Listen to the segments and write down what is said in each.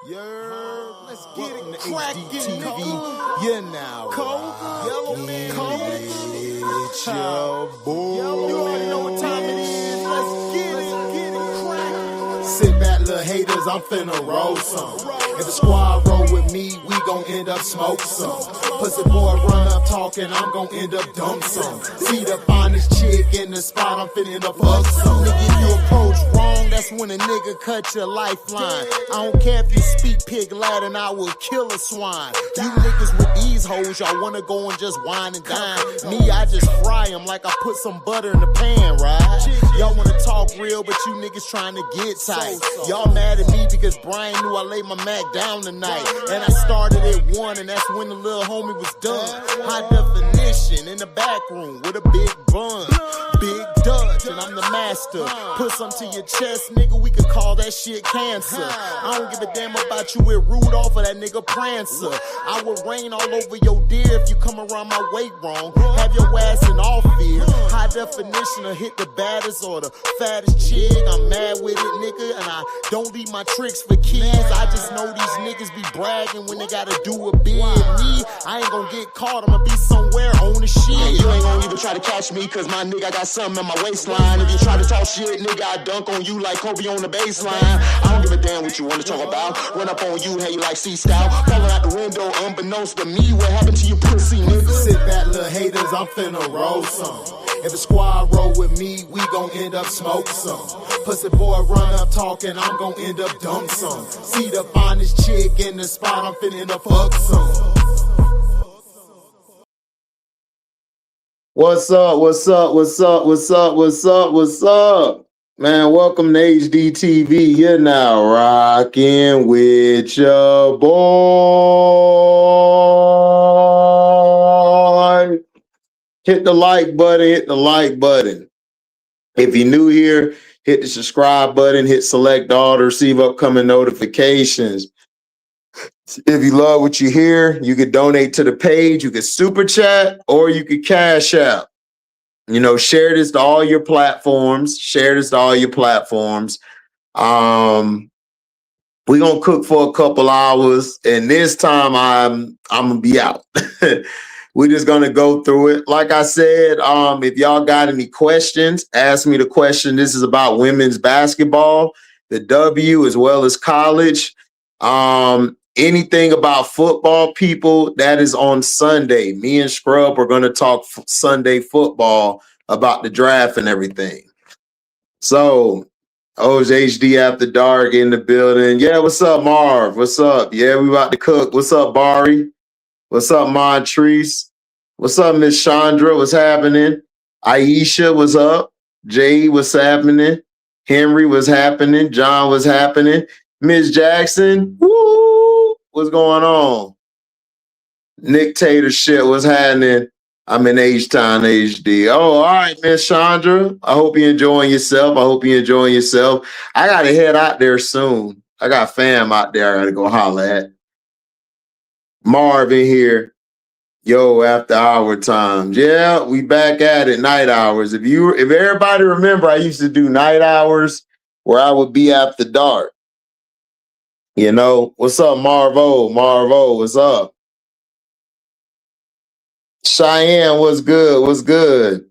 Let's get it HDiiTV. Yeah, now. Yellow man. It's your boy. You already know what time it is. Let's get it cracking. Sit back, little haters, I'm finna roll some. If the squad roll with me, we gon' end up smoke some. Pussy boy run up talking, I'm gon' end up dump some. See the finest chick in the spot, I'm finna end up fuck some. Nigga, if you approach wrong, that's when a nigga cut your lifeline. I don't care if you speak pig Latin, I will kill a swine. You niggas with these hoes, y'all wanna go and just wine and dine. Me, I just fry them like I put some butter in the pan, right? Y'all wanna talk real, but you niggas trying to get tight. Y'all mad at me because Brian knew I laid my Mac down tonight. And I started at 1, and that's when the little homie was done. High definition in the back room with a big bun. Big Dutch, and I'm the master. Put some to your chest, nigga, we could call that shit cancer. I don't give a damn about you with Rudolph or that nigga Prancer. I will rain all over your deer if you come around my weight wrong. Have your ass in all fear. High definition or hit the baddest or the fattest chick. I'm mad with it, nigga, and I don't leave my tricks for kids. I just know these niggas be bragging when they gotta do a bid. Me, I ain't gonna get caught, I'ma be somewhere on the shit. Yeah, you ain't gonna even try to catch me, cause my nigga got something in my waistline. If you try to talk shit, nigga, I dunk on you like Kobe on the baseline. I don't give a damn what you wanna talk about. Run up on you, hey, like C-style. Falling out the window, unbeknownst to me. What happened to you pussy, nigga? Sit back, little haters, I'm finna roll some. If the squad roll with me, we gon' end up smoke some. Pussy boy run up talking, I'm gon' end up dump some. See the finest chick in the spot, I'm finna end up fuck some. What's up? What's up? What's up? What's up? What's up? What's up? Man, welcome to HDiiTV. You're now rocking with your boy. Hit the like button. Hit the like button. If you're new here, hit the subscribe button. Hit select all to receive upcoming notifications. If you love what you hear, you could donate to the page, you could super chat, or you could cash out. You know, share this to all your platforms. Share this to all your platforms. We're gonna cook for a couple hours, and this time I'm gonna be out. We're just gonna go through it. Like I said, if y'all got any questions, ask me the question. This is about women's basketball, the W as well as college. Anything about football, people, that is on Sunday. Me and Scrub are going to talk Sunday football about the draft and everything. So, it's HD After Dark in the building. Yeah, what's up, Marv? What's up? Yeah, we about to cook. What's up, Bari? What's up, Montrese? What's up, Miss Chandra? What's happening? Aisha, what's up? Jay, what's happening? Henry, what's happening? John, what's happening? Miss Jackson, woo! What's going on? Nick Tater shit, what's happening? I'm in H-Town HD. Oh, all right, Miss Chandra. I hope you're enjoying yourself. I got to head out there soon. I got fam out there I got to go holler at. Marvin here. Yo, after hour times. Yeah, we back at it, night hours. If everybody remember, I used to do night hours where I would be after dark. You know, what's up, Marvo? Marvo, what's up? Cheyenne, what's good? What's good?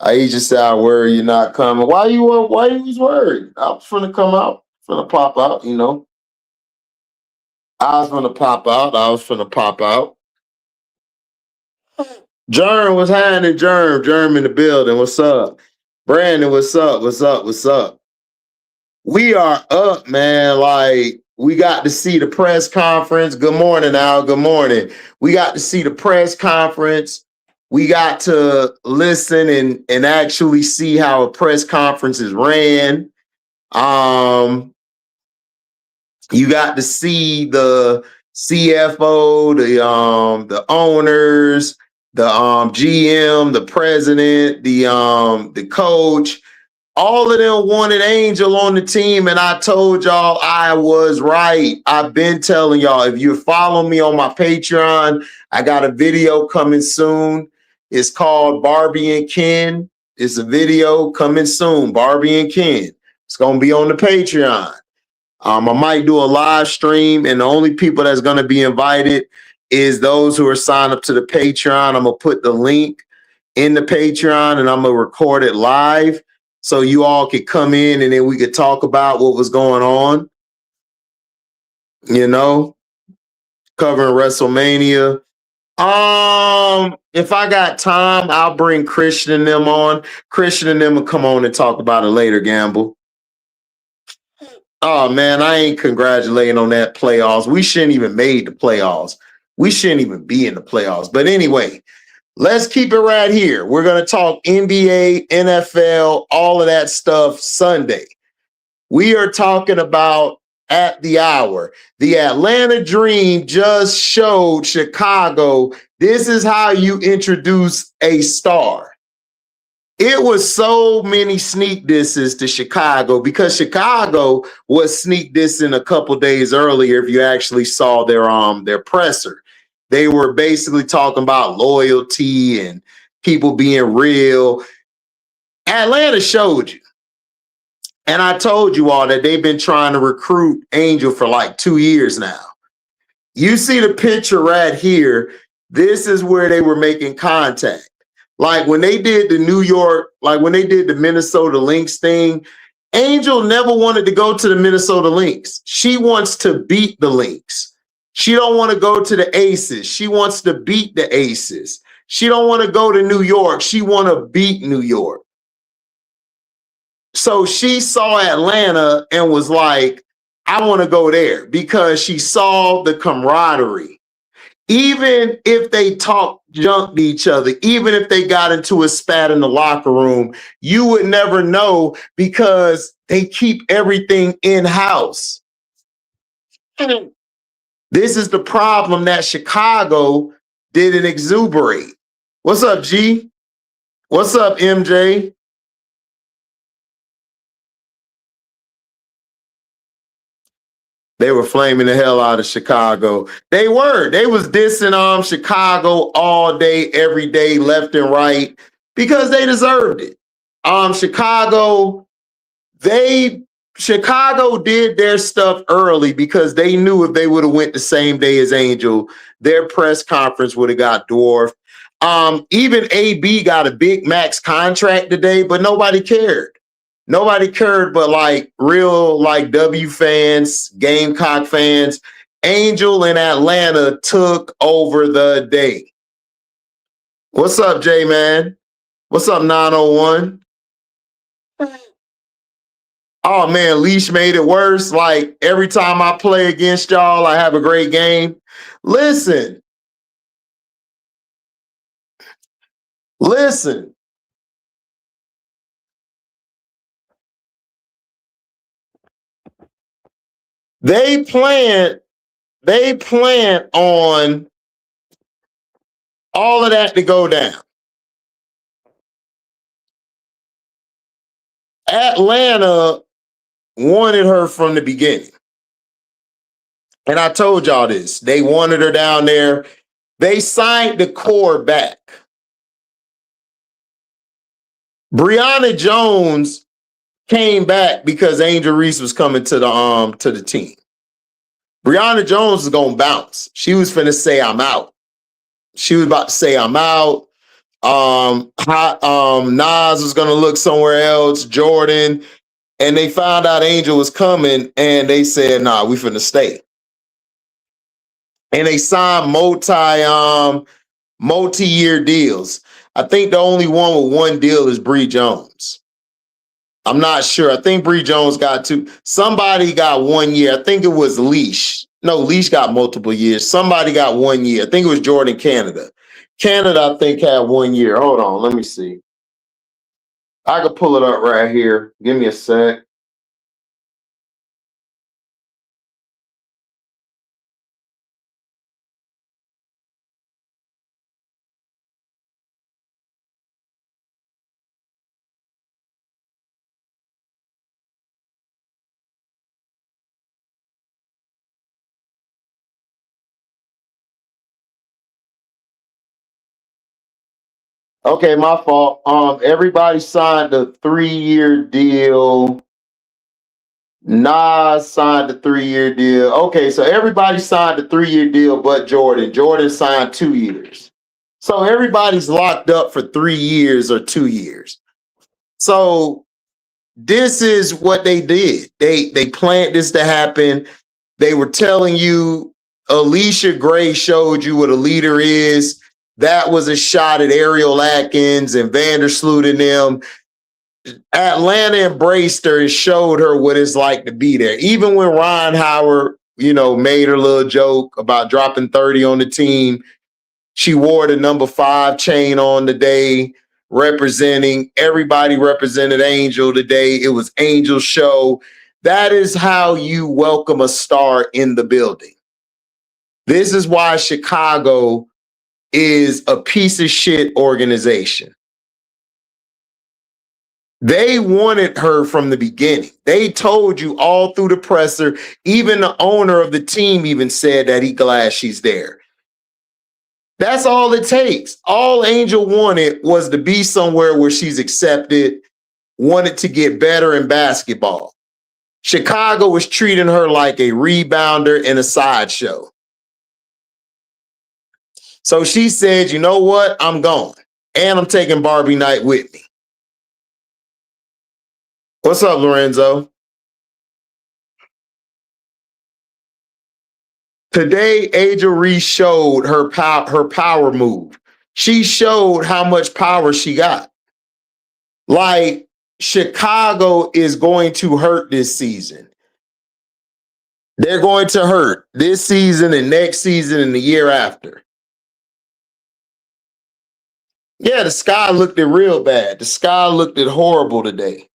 Aisha said, I worry you're not coming. Why you was worried? I was finna come out, finna pop out, you know. I was finna pop out. Germ, what's happening, Germ? Germ in the building, what's up? Brandon, what's up? What's up? What's up? We are up, man, like, we got to see the press conference. Good morning, Al. Good morning. We got to see the press conference. We got to listen and actually see how a press conference is ran. You got to see the CFO, the owners, the GM, the president, the coach. All of them wanted Angel on the team, and I told y'all I was right. I've been telling y'all, if you're following me on my Patreon, I got a video coming soon. It's called Barbie and Ken. It's a video coming soon, Barbie and Ken. It's going to be on the Patreon. I might do a live stream, and the only people that's going to be invited is those who are signed up to the Patreon. I'm going to put the link in the Patreon, and I'm going to record it live so you all could come in, and then we could talk about what was going on, you know, covering WrestleMania. If I got time, I'll bring Christian and them on. Christian and them will come on and talk about it later, Gamble. Oh man, I ain't congratulating on that playoffs. We shouldn't even made the playoffs. We shouldn't even be in the playoffs. But anyway, let's keep it right here. We're going to talk NBA, NFL, all of that stuff Sunday. We are talking about at the hour. The Atlanta Dream just showed Chicago this is how you introduce a star. It was so many sneak disses to Chicago because Chicago was sneak dissing a couple days earlier. If you actually saw their presser, they were basically talking about loyalty and people being real. Atlanta showed you. And I told you all that they've been trying to recruit Angel for like 2 years now. You see the picture right here. This is where they were making contact. Like when they did the Minnesota Lynx thing, Angel never wanted to go to the Minnesota Lynx. She wants to beat the Lynx. She don't want to go to the Aces. She wants to beat the Aces. She don't want to go to New York. She want to beat New York. So she saw Atlanta and was like, I want to go there because she saw the camaraderie. Even if they talked junk to each other, even if they got into a spat in the locker room, you would never know because they keep everything in-house. This is the problem that Chicago didn't exuberate. What's up, G? What's up, MJ? They were flaming the hell out of Chicago. They were. They was dissing Chicago all day, every day, left and right, because they deserved it. Chicago did their stuff early because they knew if they would have went the same day as Angel, their press conference would have got dwarfed. Even AB got a big max contract today, but nobody cared. Nobody cared but like real like W fans, Gamecock fans. Angel in Atlanta took over the day. What's up, J man? What's up, 901? Oh man, Leash made it worse. Like every time I play against y'all, I have a great game. Listen. They plan on all of that to go down. Atlanta wanted her from the beginning. And I told y'all this. They wanted her down there. They signed the core back. Brianna Jones came back because Angel Reese was coming to the team. Brianna Jones was gonna bounce. She was finna say I'm out. She was about to say I'm out. Nas was gonna look somewhere else, Jordan, and they found out Angel was coming, and they said, nah, we finna stay. And they signed multi-year deals. I think the only one with one deal is Bree Jones. I'm not sure. I think Bree Jones got two. Somebody got 1 year. I think it was Leash. No, Leash got multiple years. Somebody got 1 year. I think it was Jordan Canada. Canada, I think, had 1 year. Hold on. Let me see. I could pull it up right here. Give me a sec. Okay, my fault. Everybody signed a 3-year deal. Nas signed a 3-year deal. Okay, so everybody signed a 3-year deal but Jordan. Jordan signed 2 years. So everybody's locked up for 3 years or 2 years. So this is what they did. They planned this to happen. They were telling you Alicia Gray showed you what a leader is. That was a shot at Ariel Atkins and Vandersloot and them. Atlanta embraced her and showed her what it's like to be there. Even when Ron Howard, made her little joke about dropping 30 on the team, she wore the number 5 chain on today, representing everybody represented Angel today. It was Angel's show. That is how you welcome a star in the building. This is why Chicago is a piece of shit organization. They wanted her from the beginning. They told you all through the presser. Even the owner of the team even said that he glad she's there. That's all it takes. All Angel wanted was to be somewhere where she's accepted, wanted to get better in basketball. Chicago was treating her like a rebounder and a sideshow. So she said, you know what? I'm gone. And I'm taking Barbie Knight with me. What's up, Lorenzo? Today, Angel Reese showed her power move. She showed how much power she got. Like, Chicago is going to hurt this season. They're going to hurt this season and next season and the year after. Yeah, the Sky looked at real bad. The Sky looked at horrible today.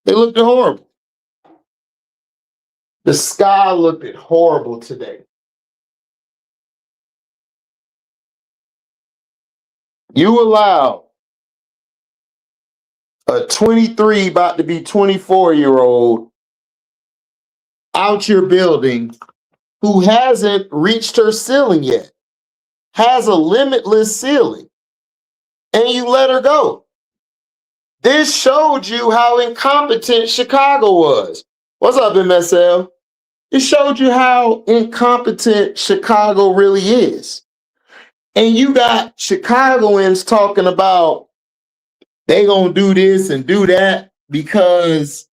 They looked at horrible. The Sky looked at horrible today. You allow a 23, about to be 24-year-old out your building who hasn't reached her ceiling yet, has a limitless ceiling, and you let her go. This showed you how incompetent Chicago was. What's up, MSL? It showed you how incompetent Chicago really is. And you got Chicagoans talking about they gonna do this and do that because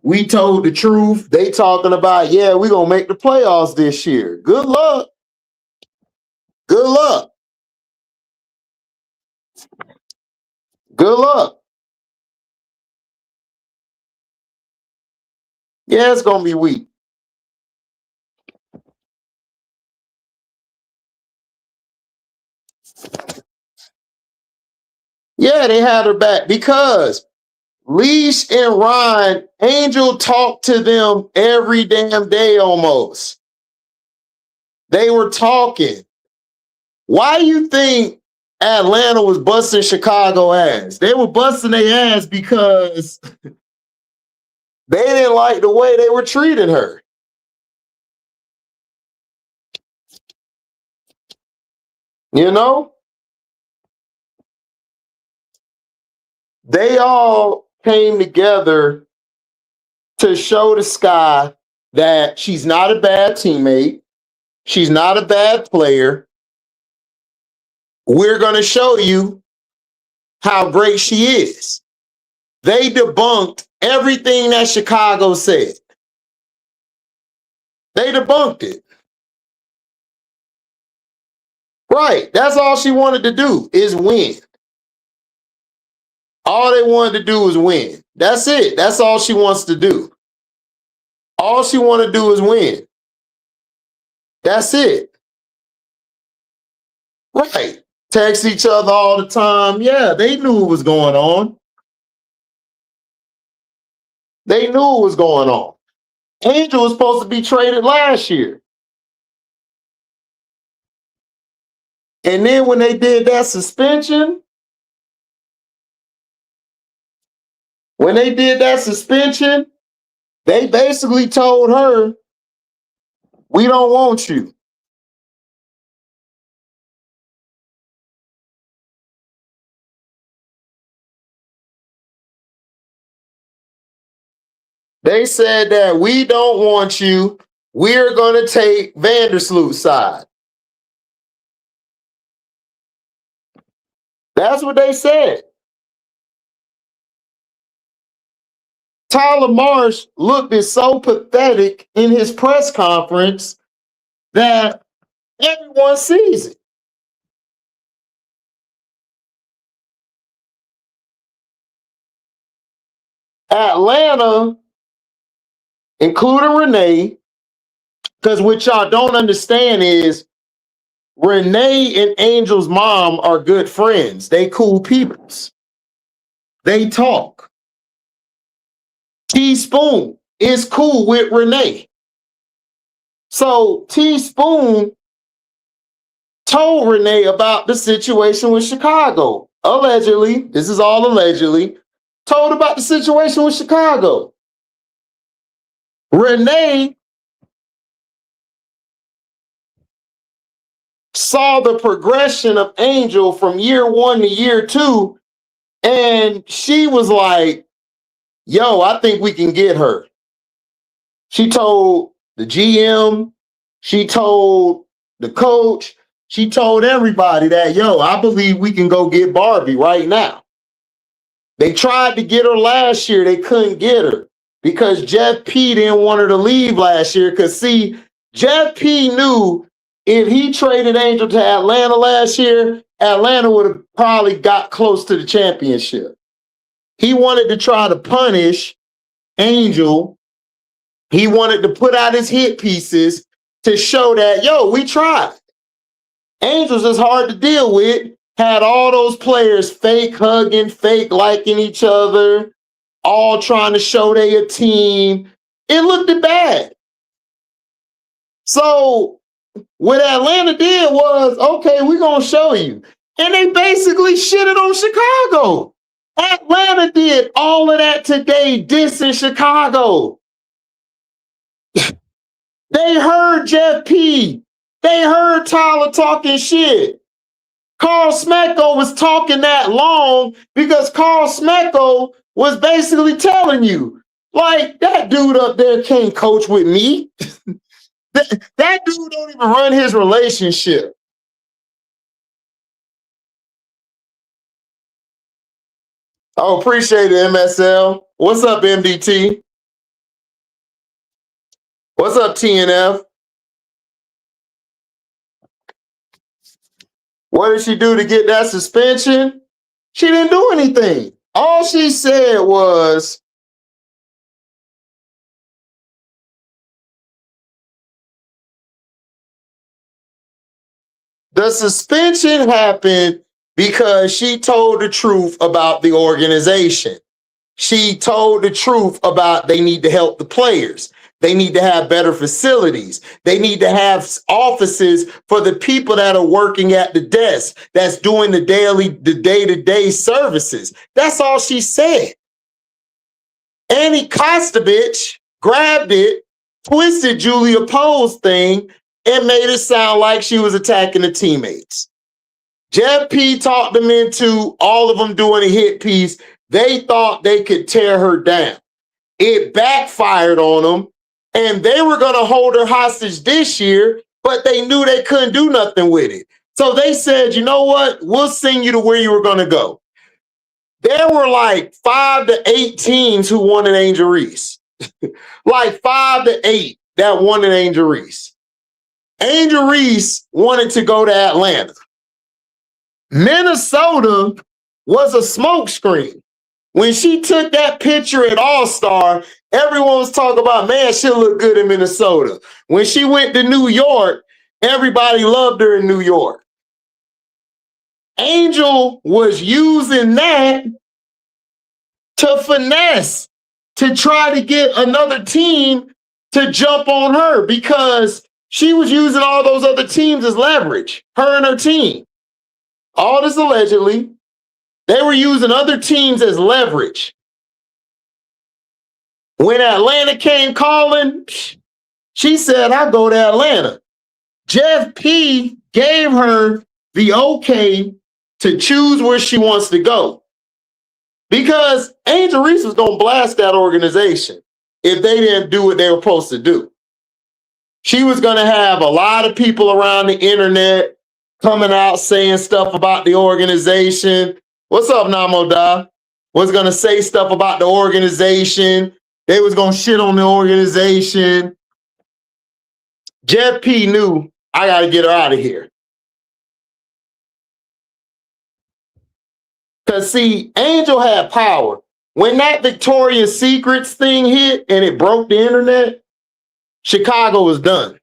we told the truth. They talking about, yeah, we gonna make the playoffs this year. Good luck. Good luck. Good luck. Yeah, it's gonna be weak. Yeah, they had her back because Leash and Ryan, Angel talked to them every damn day almost. They were talking. Why you think Atlanta was busting Chicago ass? They were busting their ass because they didn't like the way they were treating her. You know? They all came together to show the Sky that she's not a bad teammate. She's not a bad player. We're going to show you how great she is. They debunked everything that Chicago said. They debunked it. Right. That's all she wanted to do is win. All they wanted to do was win. That's it. That's all she wants to do. All she wanted to do is win. That's it. Right. Text each other all the time. Yeah, they knew what was going on. They knew what was going on. Angel was supposed to be traded last year. And then when they did that suspension, they basically told her, we don't want you. They said that we don't want you. We're going to take Vandersloot's side. That's what they said. Tyler Marsh looked so pathetic in his press conference that everyone sees it. Atlanta, including Renee, because what y'all don't understand is Renee and Angel's mom are good friends. They cool peoples. They talk. Teaspoon is cool with Renee. So Teaspoon told Renee about the situation with Chicago. Allegedly, this is all allegedly, told about the situation with Chicago. Renee saw the progression of Angel from year 1 to year 2, and she was like, yo, I think we can get her. She told the GM, she told the coach, she told everybody that, yo, I believe we can go get Barbie right now. They tried to get her last year. They couldn't get her because Jeff P didn't want her to leave last year. Because, see, Jeff P knew if he traded Angel to Atlanta last year, Atlanta would have probably got close to the championship. He wanted to try to punish Angel. He wanted to put out his hit pieces to show that, yo, we tried. Angel's is hard to deal with. Had all those players fake hugging, fake liking each other, all trying to show they a team. It looked bad. So what Atlanta did was, okay, we're going to show you. And they basically shitted on Chicago. Atlanta did all of that today, dissing Chicago. They heard Jeff P. They heard Tyler talking shit. Carl Smecko was talking that long because Carl Smecko was basically telling you, like, that dude up there can't coach with me. that dude don't even run his relationship. Oh, appreciate it, MSL. What's up, MDT? What's up, TNF? What did she do to get that suspension? She didn't do anything. All she said was, the suspension happened because she told the truth about the organization. She told the truth about they need to help the players. They need to have better facilities. They need to have offices for the people that are working at the desk, that's doing the day-to-day services. That's all she said. Annie Kostovich grabbed it, twisted Julia Poe's thing, and made it sound like she was attacking the teammates. Jeff P talked them into all of them doing a hit piece. They thought they could tear her down. It backfired on them, and they were going to hold her hostage this year, but they knew they couldn't do nothing with it. So they said, you know what? We'll send you to where you were going to go. There were like 5 to 8 teams who wanted Angel Reese. Like 5 to 8 that wanted Angel Reese. Angel Reese wanted to go to Atlanta. Minnesota was a smokescreen. When she took that picture at All-Star, everyone was talking about, man, she looked good in Minnesota. When she went to New York, everybody loved her in New York. Angel was using that to finesse, to try to get another team to jump on her because she was using all those other teams as leverage, her and her team. All this allegedly. They were using other teams as leverage. When Atlanta came calling, she said, I'll go to Atlanta. Jeff P gave her the okay to choose where she wants to go. Because Angel Reese was going to blast that organization. if they didn't do what they were supposed to do. She was going to have a lot of people around the internet coming out saying stuff about the organization. What's up, Namo Da? Was going to say stuff about the organization. They was going to shit on the organization. Jeff P knew, I got to get her out of here. Because, see, Angel had power. When that Victoria's Secrets thing hit and it broke the internet, Chicago was done.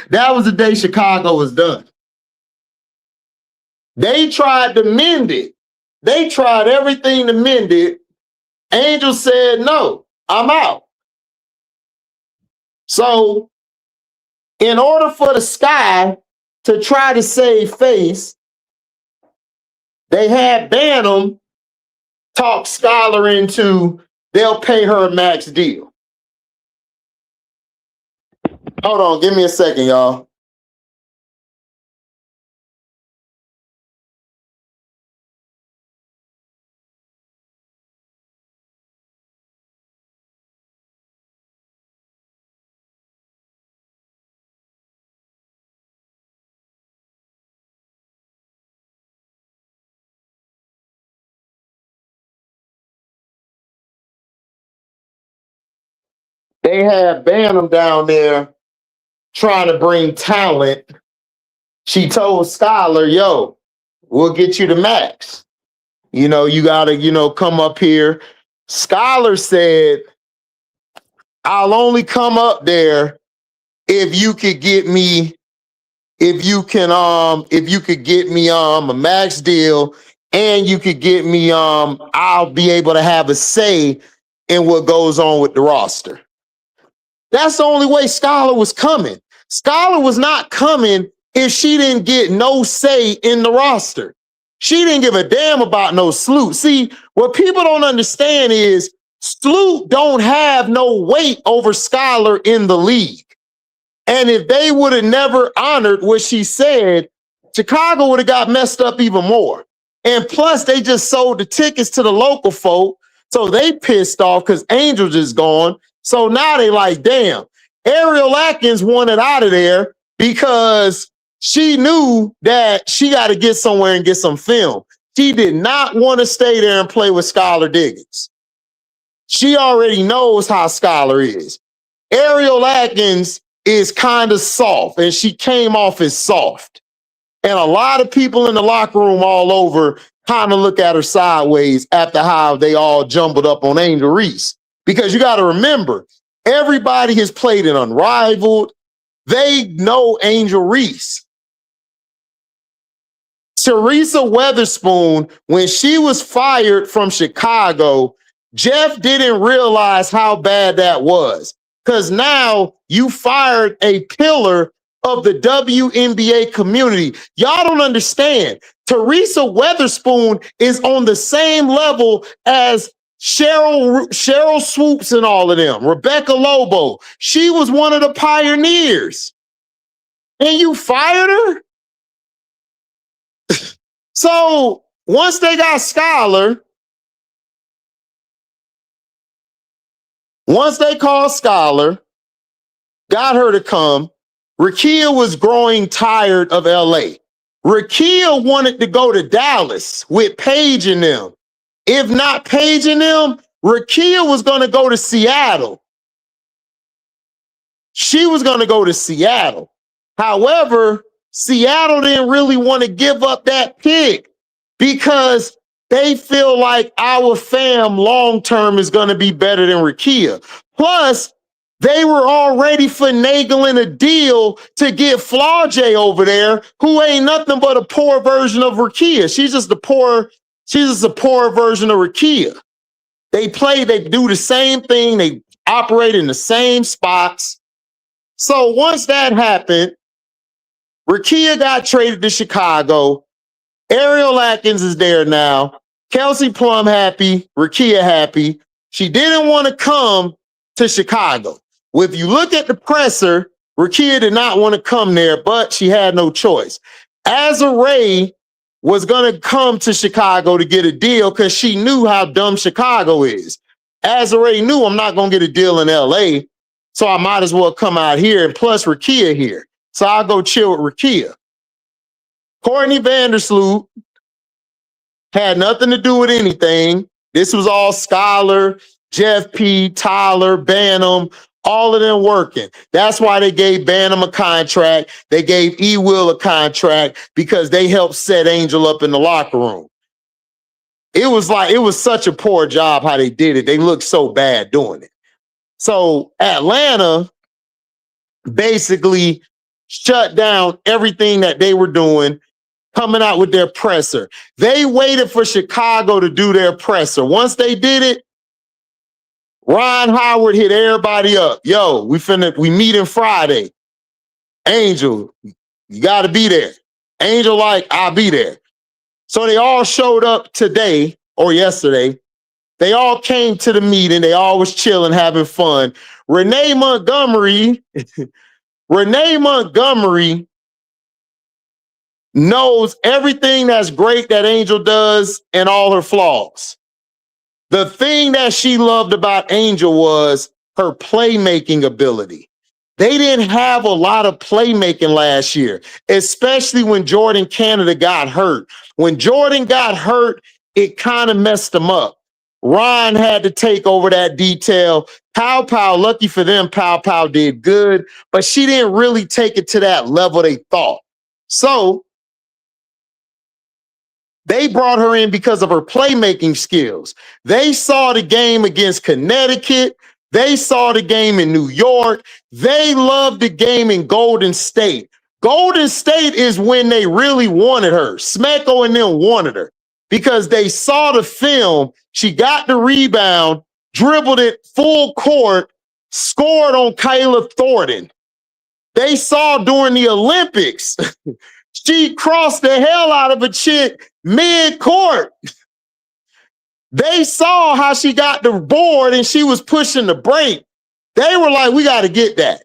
That was the day Chicago was done. They tried to mend it. They tried everything to mend it. Angel said, no, I'm out. So, in order for the Sky to try to save face, they had Bantam talk Scholar into they'll pay her a max deal. Hold on, give me a second, y'all. They had Bantam down there trying to bring talent. She told Scholar, yo, we'll get you the max. You know, you got to, come up here. Scholar said, I'll only come up there if you could get me, if you could get me a max deal and you could get me, I'll be able to have a say in what goes on with the roster. That's the only way Scholar was coming. Scholar was not coming if she didn't get no say in the roster. She didn't give a damn about no Sloot. See, what people don't understand is Sloot don't have no weight over Scholar in the league. And if they would have never honored what she said, Chicago would have got messed up even more. And plus, they just sold the tickets to the local folk, so they pissed off because Angel just gone. So now they like, damn, Ariel Atkins wanted out of there because she knew that she got to get somewhere and get some film. She did not want to stay there and play with Skylar Diggins. She already knows how Skylar is. Ariel Atkins is kind of soft, and she came off as soft. And a lot of people in the locker room all over kind of look at her sideways after how they all jumbled up on Angel Reese. Because you got to remember, everybody has played it Unrivaled. They know Angel Reese. Teresa Weatherspoon, when she was fired from Chicago, Jeff didn't realize how bad that was. Because now you fired a pillar of the WNBA community. Y'all don't understand. Teresa Weatherspoon is on the same level as Cheryl Swoops and all of them. Rebecca Lobo. She was one of the pioneers. And you fired her? So once they got Skylar, once they called Skylar, got her to come, Rakia was growing tired of LA. Rakia wanted to go to Dallas with Paige and them. If not Paige and them, Rakia was going to go to Seattle. She was going to go to Seattle. However, Seattle didn't really want to give up that pick because they feel like our fam long-term is going to be better than Rakia. Plus, they were already finagling a deal to get Flau'jae over there, who ain't nothing but a poor version of Rakia. She's just a poor version of Rakia. They do the same thing. They operate in the same spots. So once that happened, Rakia got traded to Chicago. Ariel Atkins is there now. Kelsey Plum happy. Rakia happy. She didn't want to come to Chicago. Well, if you look at the presser, Rakia did not want to come there, but she had no choice. Azarae was going to come to Chicago to get a deal because she knew how dumb Chicago is. As already knew, I'm not going to get a deal in LA, so I might as well come out here. And plus, Rakia here. So I'll go chill with Rakia. Courtney Vandersloot had nothing to do with anything. This was all Scholar, Jeff P, Tyler, Banham, all of them working. That's why they gave Banham a contract. They gave E. Will a contract because they helped set Angel up in the locker room. It was such a poor job how they did it. They looked so bad doing it. So Atlanta basically shut down everything that they were doing, coming out with their presser. They waited for Chicago to do their presser. Once they did it, Ron Howard hit everybody up. Yo, we meeting Friday. Angel, you got to be there. Angel like, I'll be there. So they all showed up today or yesterday. They all came to the meeting. They all was chilling, having fun. Renee Montgomery knows everything that's great that Angel does and all her flaws. The thing that she loved about Angel was her playmaking ability. They didn't have a lot of playmaking last year, especially when Jordan Canada got hurt. When Jordan got hurt, it kind of messed them up. Ron had to take over that detail. Pow, lucky for them, Pow did good, but she didn't really take it to that level they thought. So they brought her in because of her playmaking skills. They saw the game against Connecticut. They saw the game in New York. They loved the game in Golden State. Golden State is when they really wanted her. Smecko and them wanted her because they saw the film. She got the rebound, dribbled it full court, scored on Kayla Thornton. They saw during the Olympics, she crossed the hell out of a chick mid-court. They saw how she got the board and she was pushing the break. They were like, we got to get that.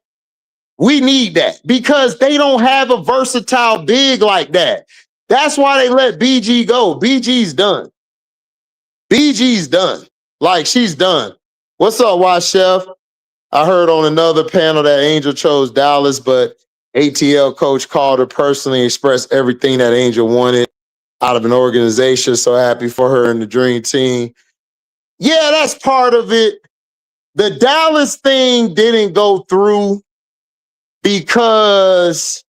We need that because they don't have a versatile big like that. That's why they let BG go. BG's done. BG's done. Like, she's done. What's up, Why Chef? I heard on another panel that Angel chose Dallas, but ATL coach called her personally, expressed everything that Angel wanted out of an organization. So happy for her and the dream team. Yeah, that's part of it. The Dallas thing didn't go through because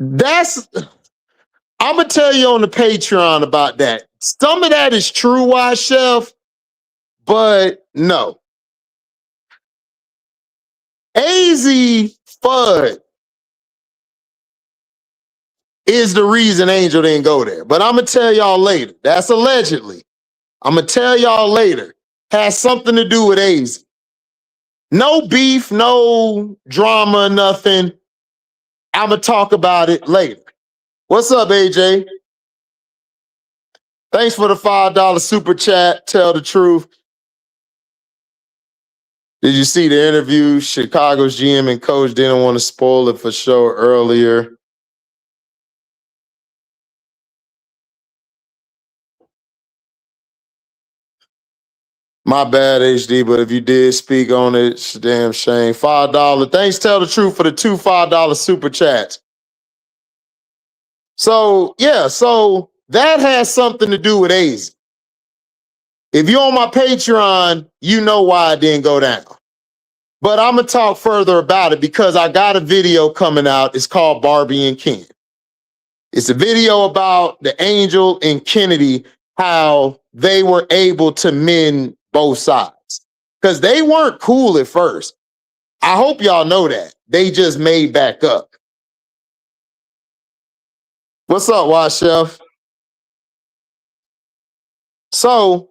I'm going to tell you on the Patreon about that. Some of that is true, Why Chef, but no. AZ Fudd is the reason Angel didn't go there. But I'm going to tell y'all later. That's allegedly. I'm going to tell y'all later. Has something to do with AZ. No beef, no drama, nothing. I'm going to talk about it later. What's up, AJ? Thanks for the $5 super chat. Tell the truth. Did you see the interview? Chicago's GM and coach didn't want to spoil it for show earlier. My bad, HD, but if you did speak on it, it's a damn shame. $5. Thanks, Tell the Truth, for the two $5 super chats. So, yeah, so that has something to do with AZ. If you're on my Patreon, you know why it didn't go down. But I'm going to talk further about it because I got a video coming out. It's called Barbie and Ken. It's a video about the Angel and Kennedy, how they were able to mend both sides. Because they weren't cool at first. I hope y'all know that. They just made back up. What's up, Why Chef? So,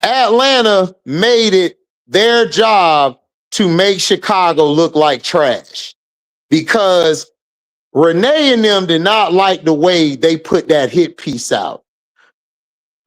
Atlanta made it their job to make Chicago look like trash because Renee and them did not like the way they put that hit piece out.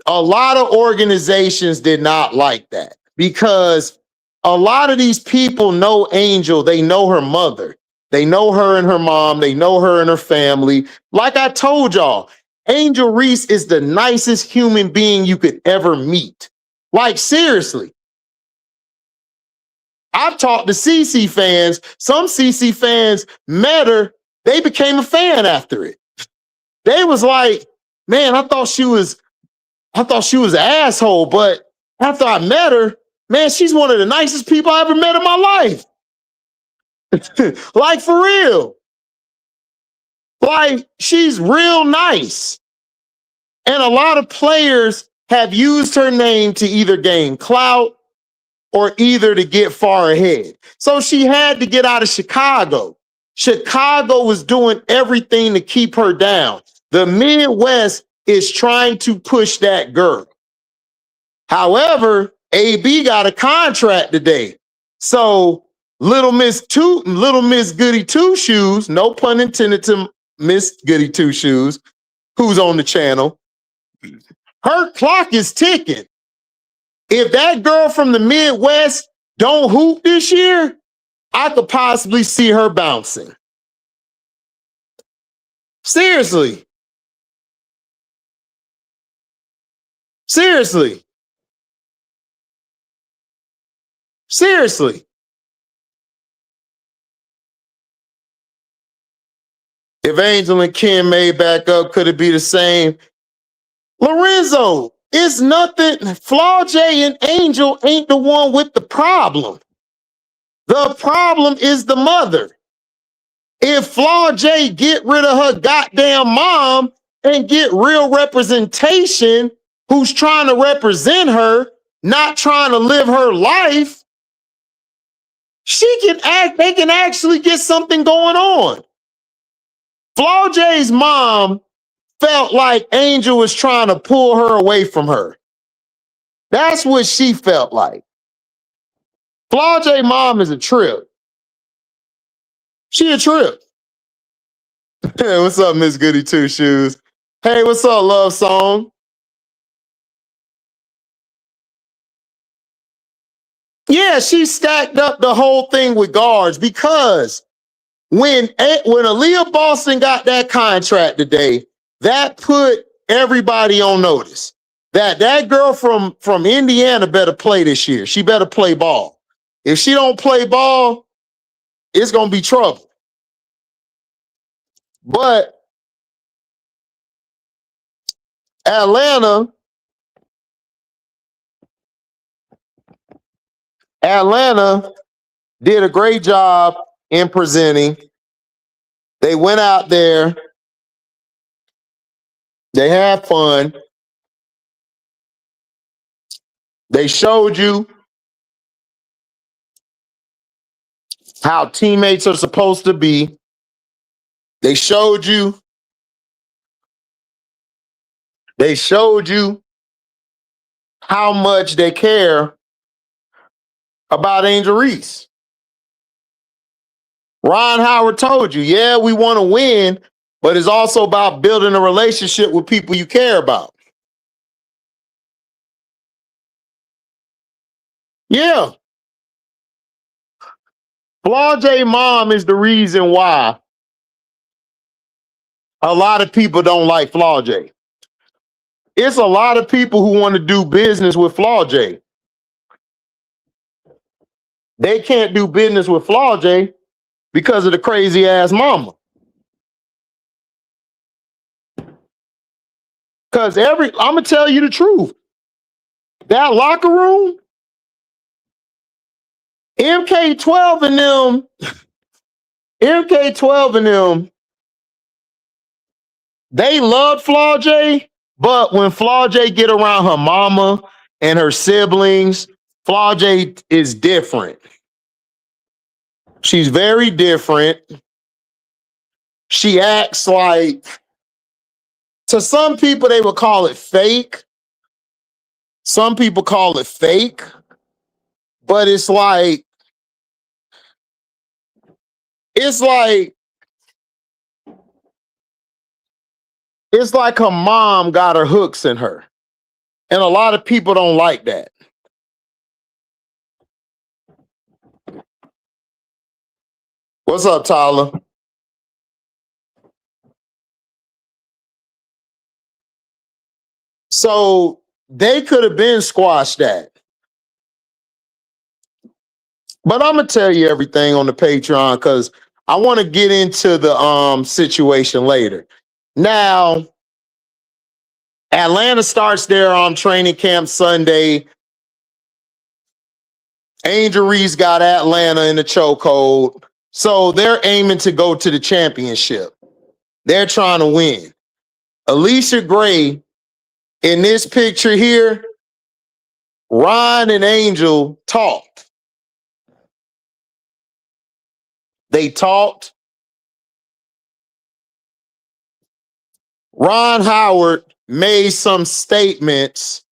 A lot of organizations did not like that because a lot of these people know Angel. They know her mother. They know her and her mom. They know her and her family. Like I told y'all, Angel Reese is the nicest human being you could ever meet. Like, seriously. I've talked to CC fans. Some CC fans met her. They became a fan after it. They was like, man, I thought she was an asshole, but after I met her, man, she's one of the nicest people I ever met in my life. Like, for real. Like, she's real nice. And a lot of players have used her name to either gain clout or either to get far ahead. So she had to get out of Chicago. Chicago was doing everything to keep her down. The Midwest is trying to push that girl. However, AB got a contract today. So little Miss Goody Two Shoes, no pun intended to Miss Goody Two Shoes, who's on the channel, her clock is ticking. If that girl from the Midwest don't hoop this year, I could possibly see her bouncing. Seriously. Seriously. Seriously. If Angel and Kim made back up, could it be the same? Lorenzo, it's nothing. Flaw J and Angel ain't the one with the problem. The problem is the mother. If Flaw J get rid of her goddamn mom and get real representation who's trying to represent her, not trying to live her life, they can actually get something going on. Flaw J's mom felt like Angel was trying to pull her away from her. That's what she felt like. Flaw J mom is a trip. She a trip. Hey, what's up, Miss Goody Two Shoes? Hey, what's up, Love Song? Yeah, she stacked up the whole thing with guards because when Aaliyah Boston got that contract today, that put everybody on notice. That girl from Indiana better play this year. She better play ball. If she don't play ball, it's gonna be trouble. But Atlanta did a great job in presenting. They went out there. They had fun. They showed you how teammates are supposed to be. They showed you how much they care about Angel Reese. Ron Howard told you, yeah, we want to win, but it's also about building a relationship with people you care about. Yeah. Flaw J mom is the reason why a lot of people don't like Flaw J. It's a lot of people who want to do business with Flaw J. They can't do business with Flaw J because of the crazy ass mama. Because I'm gonna tell you the truth. That locker room, MK12 and them, they love Flaw J, but when Flaw J get around her mama and her siblings, Flaw J is different. She's very different. She acts like, to some people, they would call it fake. Some people call it fake, but it's like her mom got her hooks in her. And a lot of people don't like that. What's up, Tyler? So they could have been squashed that. But I'm gonna tell you everything on the Patreon because I want to get into the situation later. Now, Atlanta starts their training camp Sunday. Angel Reese got Atlanta in the chokehold. So they're aiming to go to the championship. They're trying to win. Alicia Gray, in this picture here, Ron and Angel talked. They talked. Ron Howard made some statements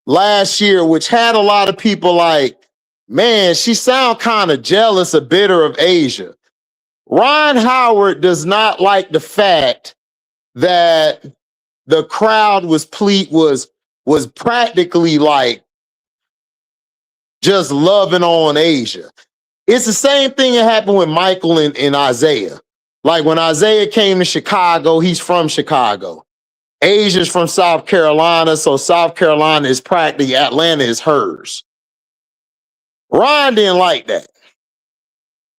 last year, which had a lot of people like, man, she sound kind of jealous or bitter of Asia. Ron Howard does not like the fact that the crowd was practically like just loving on Asia. It's the same thing that happened with Michael and Isaiah. Like when Isaiah came to Chicago, he's from Chicago. Asia's from South Carolina, so South Carolina is practically Atlanta is hers. Ron didn't like that.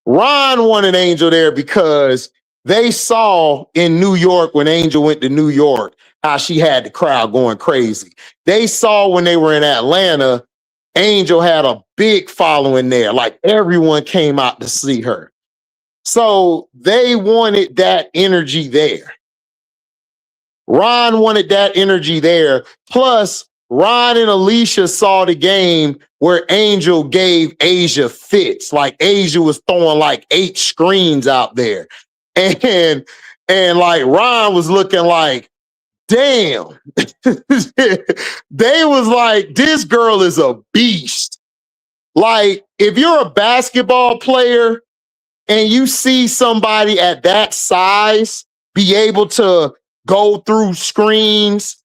Ron wanted Angel there because they saw in New York when Angel went to New York how she had the crowd going crazy. They saw when they were in Atlanta, Angel had a big following there. Like everyone came out to see her. So they wanted that energy there. Ron wanted that energy there. Plus, Ron and Alicia saw the game where Angel gave Asia fits. Like Asia was throwing like 8 screens out there. And like Ron was looking like, damn. They was like, this girl is a beast. Like, if you're a basketball player and you see somebody at that size be able to go through screens,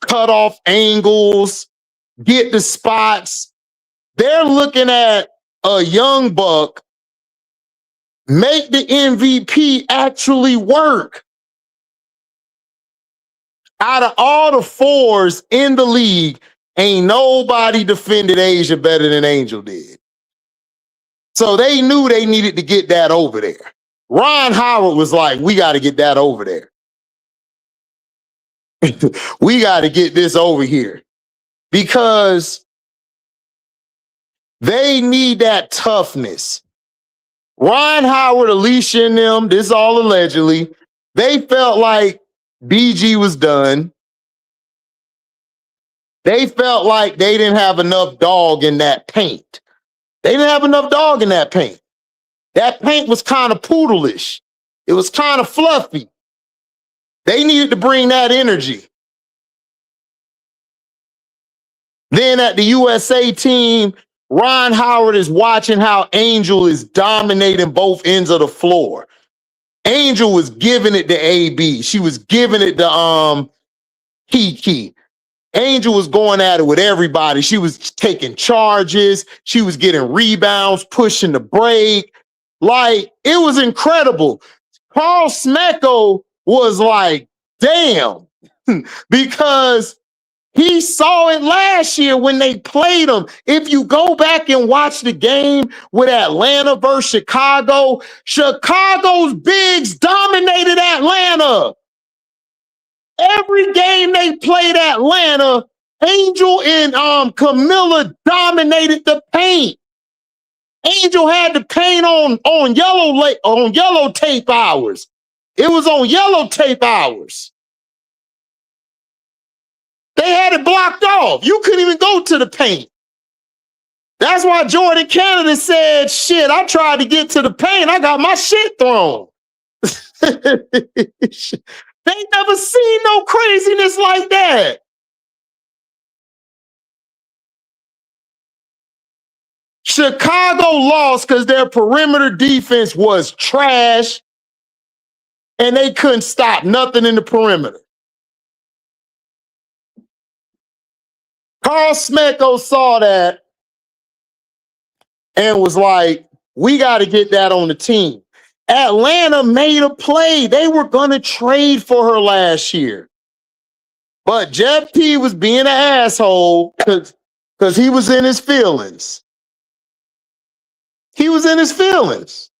cut off angles, get the spots, they're looking at a young buck make the MVP actually work. Out of all the 4s in the league, ain't nobody defended Asia better than Angel did. So they knew they needed to get that over there. Ron Howard was like, we got to get that over there. We got to get this over here. Because they need that toughness. Ron Howard, Alicia, and them, this is all allegedly, they felt like BG was done. They felt like they didn't have enough dog in that paint. They didn't have enough dog in that paint. That paint was kind of poodleish. It was kind of fluffy. They needed to bring that energy. Then at the USA team, Ron Howard is watching how Angel is dominating both ends of the floor. Angel was giving it to AB. She was giving it to Kiki. Angel was going at it with everybody. She was taking charges. She was getting rebounds, pushing the break. Like, it was incredible. Carl Smecko was like, damn, because he saw it last year when they played them. If you go back and watch the game with Atlanta versus Chicago, Chicago's bigs dominated Atlanta. Every game they played Atlanta, Angel and Camilla dominated the paint. Angel had the paint on yellow tape hours. It was on yellow tape hours. They had it blocked off. You couldn't even go to the paint. That's why Jordan Canada said, shit, I tried to get to the paint. I got my shit thrown. They never seen no craziness like that. Chicago lost because their perimeter defense was trash and they couldn't stop nothing in the perimeter. Carl Smecko saw that and was like, we got to get that on the team. Atlanta made a play. They were going to trade for her last year. But Jeff T was being an asshole because he was in his feelings. He was in his feelings.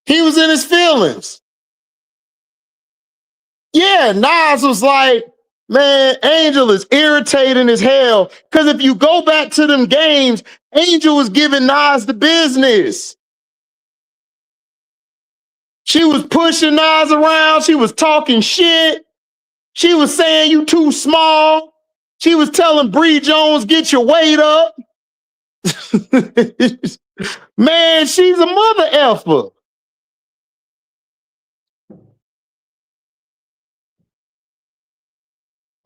He was in his feelings. Yeah, Nas was like, man, Angel is irritating as hell. Because if you go back to them games, Angel was giving Nas the business. She was pushing Nas around. She was talking shit. She was saying you too small. She was telling Bree Jones, get your weight up. Man, she's a mother effer.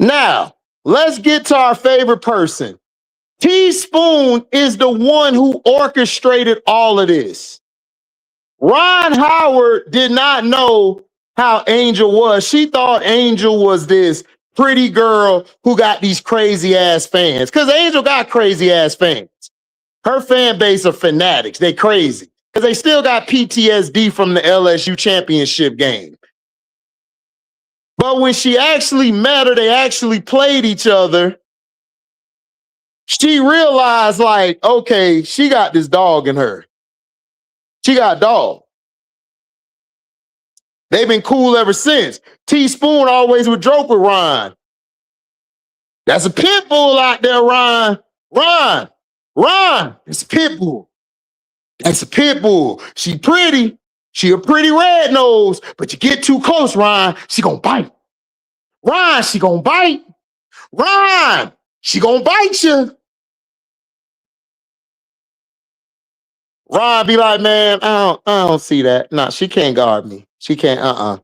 Now, let's get to our favorite person. Teaspoon is the one who orchestrated all of this. Ron Howard did not know how Angel was. She thought Angel was this pretty girl who got these crazy ass fans. Because Angel got crazy ass fans. Her fan base are fanatics. They crazy. Because they still got PTSD from the LSU championship game. But when she actually met her, they actually played each other. She realized, like, okay, she got this dog in her. She got dog. They've been cool ever since. Teaspoon always would joke with Ron. That's a pit bull out there, Ron. Ron, it's a pit bull. That's a pit bull. She pretty. She a pretty red nose, but you get too close, Ron, she gonna bite. Ron, she gonna bite. Ron, she gonna bite you. Ron be like, man, I don't see that. Nah, she can't guard me. She can't, And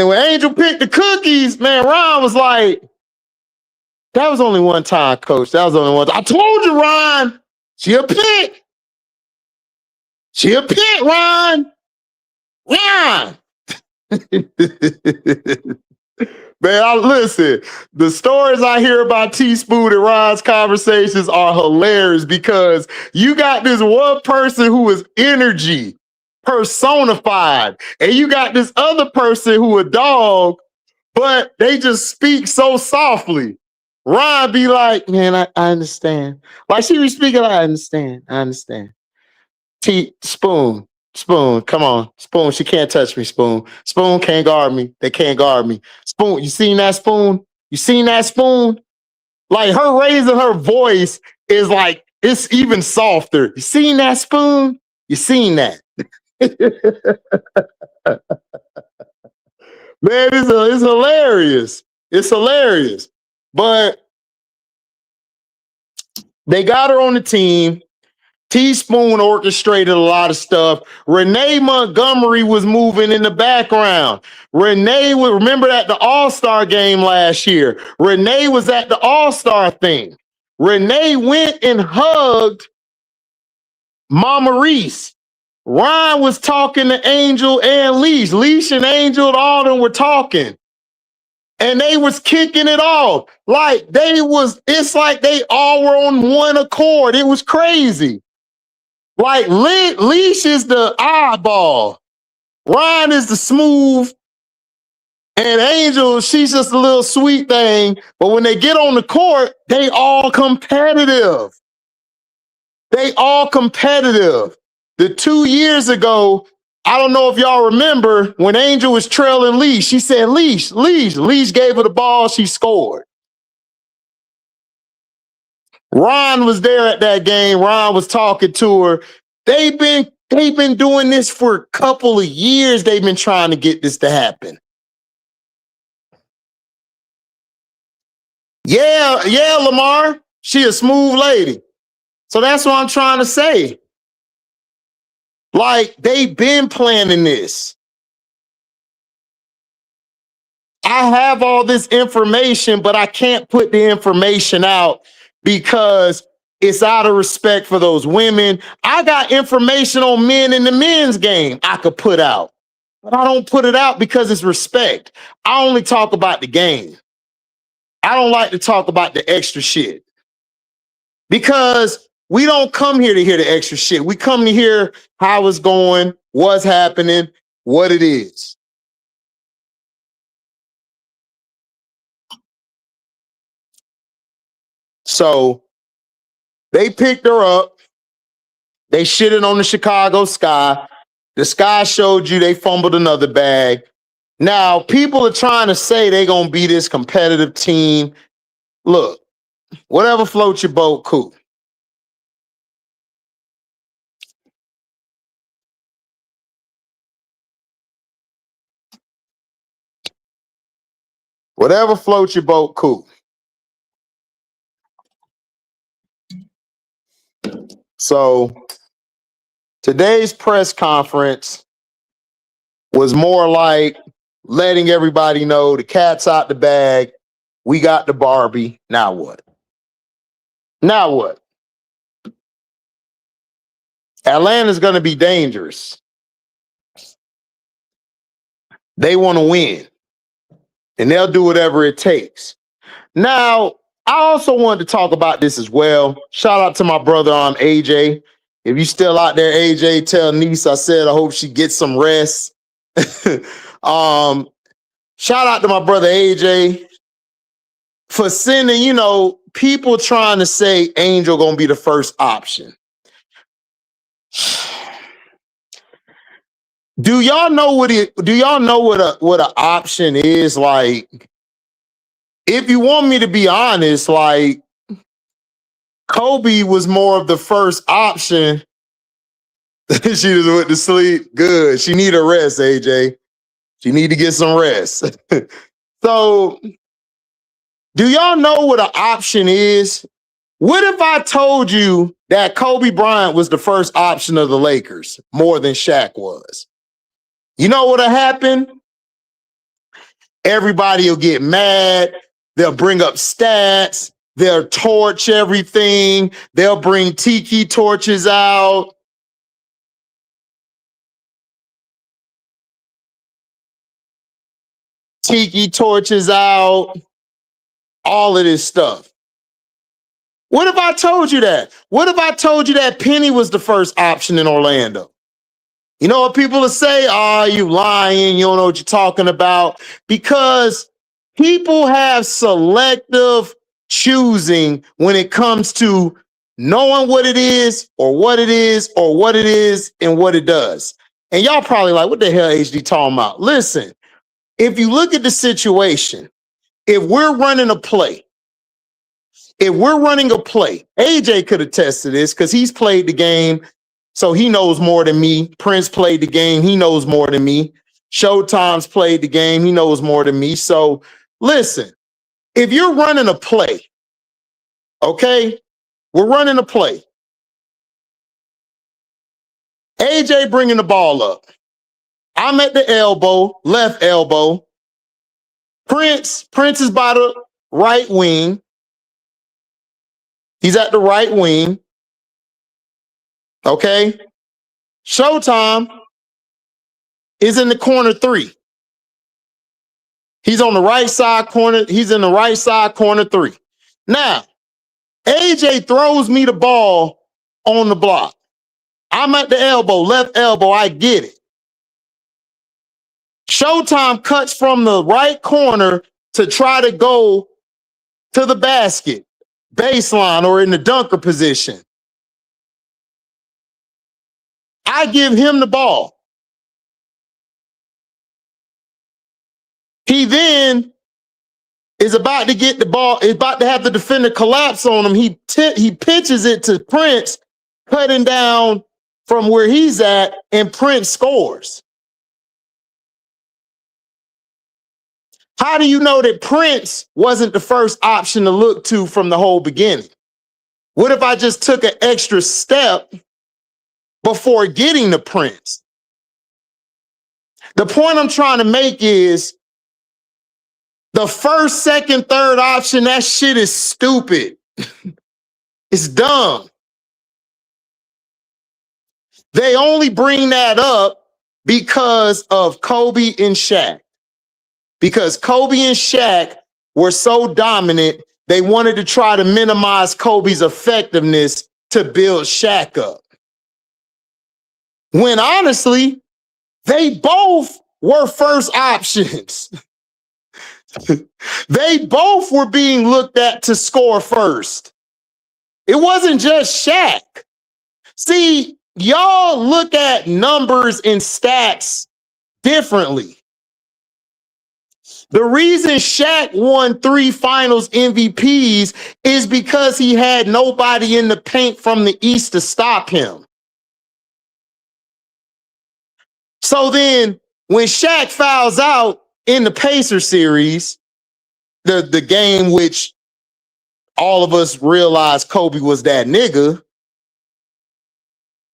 then when Angel picked the cookies, man, Ron was like, that was only one time, coach. That was only one time. I told you, Ron, she a pick. She a pick, Ron. Ron. Man, listen, the stories I hear about Teaspoon and Ron's conversations are hilarious because you got this one person who is energy personified, and you got this other person who a dog, but they just speak so softly. Ron be like, man, I understand. Like she be speaking, I understand. Spoon, come on. Spoon, she can't touch me, Spoon. Spoon can't guard me. They can't guard me. Spoon, you seen that, Spoon? You seen that, Spoon? Like her raising her voice is like, it's even softer. You seen that, Spoon? You seen that? Man, it's hilarious. It's hilarious. But they got her on the team. Teaspoon orchestrated a lot of stuff. Renee Montgomery was moving in the background. Renee was, remember at the All-Star game last year, Renee was at the All-Star thing. Renee went and hugged Mama Reese. Ron was talking to Angel and Leash. Leash and Angel, all of them were talking. And they was kicking it off. Like it's like they all were on one accord. It was crazy. Like Leash is the eyeball. Ron is the smooth. And Angel, she's just a little sweet thing. But when they get on the court, they all competitive. They all competitive. The 2 years ago, I don't know if y'all remember, when Angel was trailing Leash, she said, Leash. Leash gave her the ball, she scored. Ron was there at that game. Ron was talking to her. They've been doing this for a couple of years. They've been trying to get this to happen. Yeah, Lamar. She a smooth lady. So that's what I'm trying to say. Like, they've been planning this. I have all this information, but I can't put the information out because it's out of respect for those women. I got information on men in the men's game I could put out, but I don't put it out because it's respect. I only talk about the game. I don't like to talk about the extra shit because we don't come here to hear the extra shit. We come to hear how it's going, what's happening, what it is. So they picked her up. They shitted on the Chicago Sky. The Sky showed you they fumbled another bag. Now, people are trying to say they're going to be this competitive team. Look, whatever floats your boat, cool. Whatever floats your boat, cool. So today's press conference was more like letting everybody know the cat's out the bag. We got the Barbie. Now what? Now what? Atlanta's going to be dangerous. They want to win, and they'll do whatever it takes. Now, I also wanted to talk about this as well. Shout out to my brother, AJ. If you still out there, AJ, tell niece I said I hope she gets some rest. Shout out to my brother, AJ, for sending, people trying to say Angel gonna be the first option. Do y'all know what an option is? Like, if you want me to be honest, like, Kobe was more of the first option. She just went to sleep. Good. She need a rest, AJ. She need to get some rest. So, do y'all know what an option is? What if I told you that Kobe Bryant was the first option of the Lakers more than Shaq was? You know what'll happen? Everybody will get mad. They'll bring up stats. They'll torch everything. They'll bring tiki torches out. Tiki torches out. All of this stuff. What if I told you that? What if I told you that Penny was the first option in Orlando? You know what people will say? Oh, you lying. You don't know what you're talking about. Because people have selective choosing when it comes to knowing what it is or what it is or what it is and what it does. And y'all probably like, what the hell HD talking about? Listen, if you look at the situation, if we're running a play, AJ could attest to this because he's played the game, so he knows more than me. Prince played the game, he knows more than me. Showtime's played the game, he knows more than me. So listen, if you're running a play, okay, we're running a play. AJ bringing the ball up. I'm at the elbow, left elbow. Prince is by the right wing. He's at the right wing. Okay. Showtime is in the corner 3. He's on the right side corner. He's in the right side corner 3. Now, AJ throws me the ball on the block. I'm at the elbow, left elbow. I get it. Showtime cuts from the right corner to try to go to the basket, baseline, or in the dunker position. I give him the ball. He then is about to get the ball, is about to have the defender collapse on him. He pitches it to Prince, cutting down from where he's at, and Prince scores. How do you know that Prince wasn't the first option to look to from the whole beginning? What if I just took an extra step before getting to Prince? The point I'm trying to make is the first, second, third option, that shit is stupid. It's dumb. They only bring that up because of Kobe and Shaq. Because Kobe and Shaq were so dominant, they wanted to try to minimize Kobe's effectiveness to build Shaq up. When honestly, they both were first options. They both were being looked at to score first. It wasn't just Shaq. See, y'all look at numbers and stats differently. The reason Shaq won 3 finals MVPs is because he had nobody in the paint from the East to stop him. So then when Shaq fouls out in the Pacer series, the game which all of us realized Kobe was that nigga,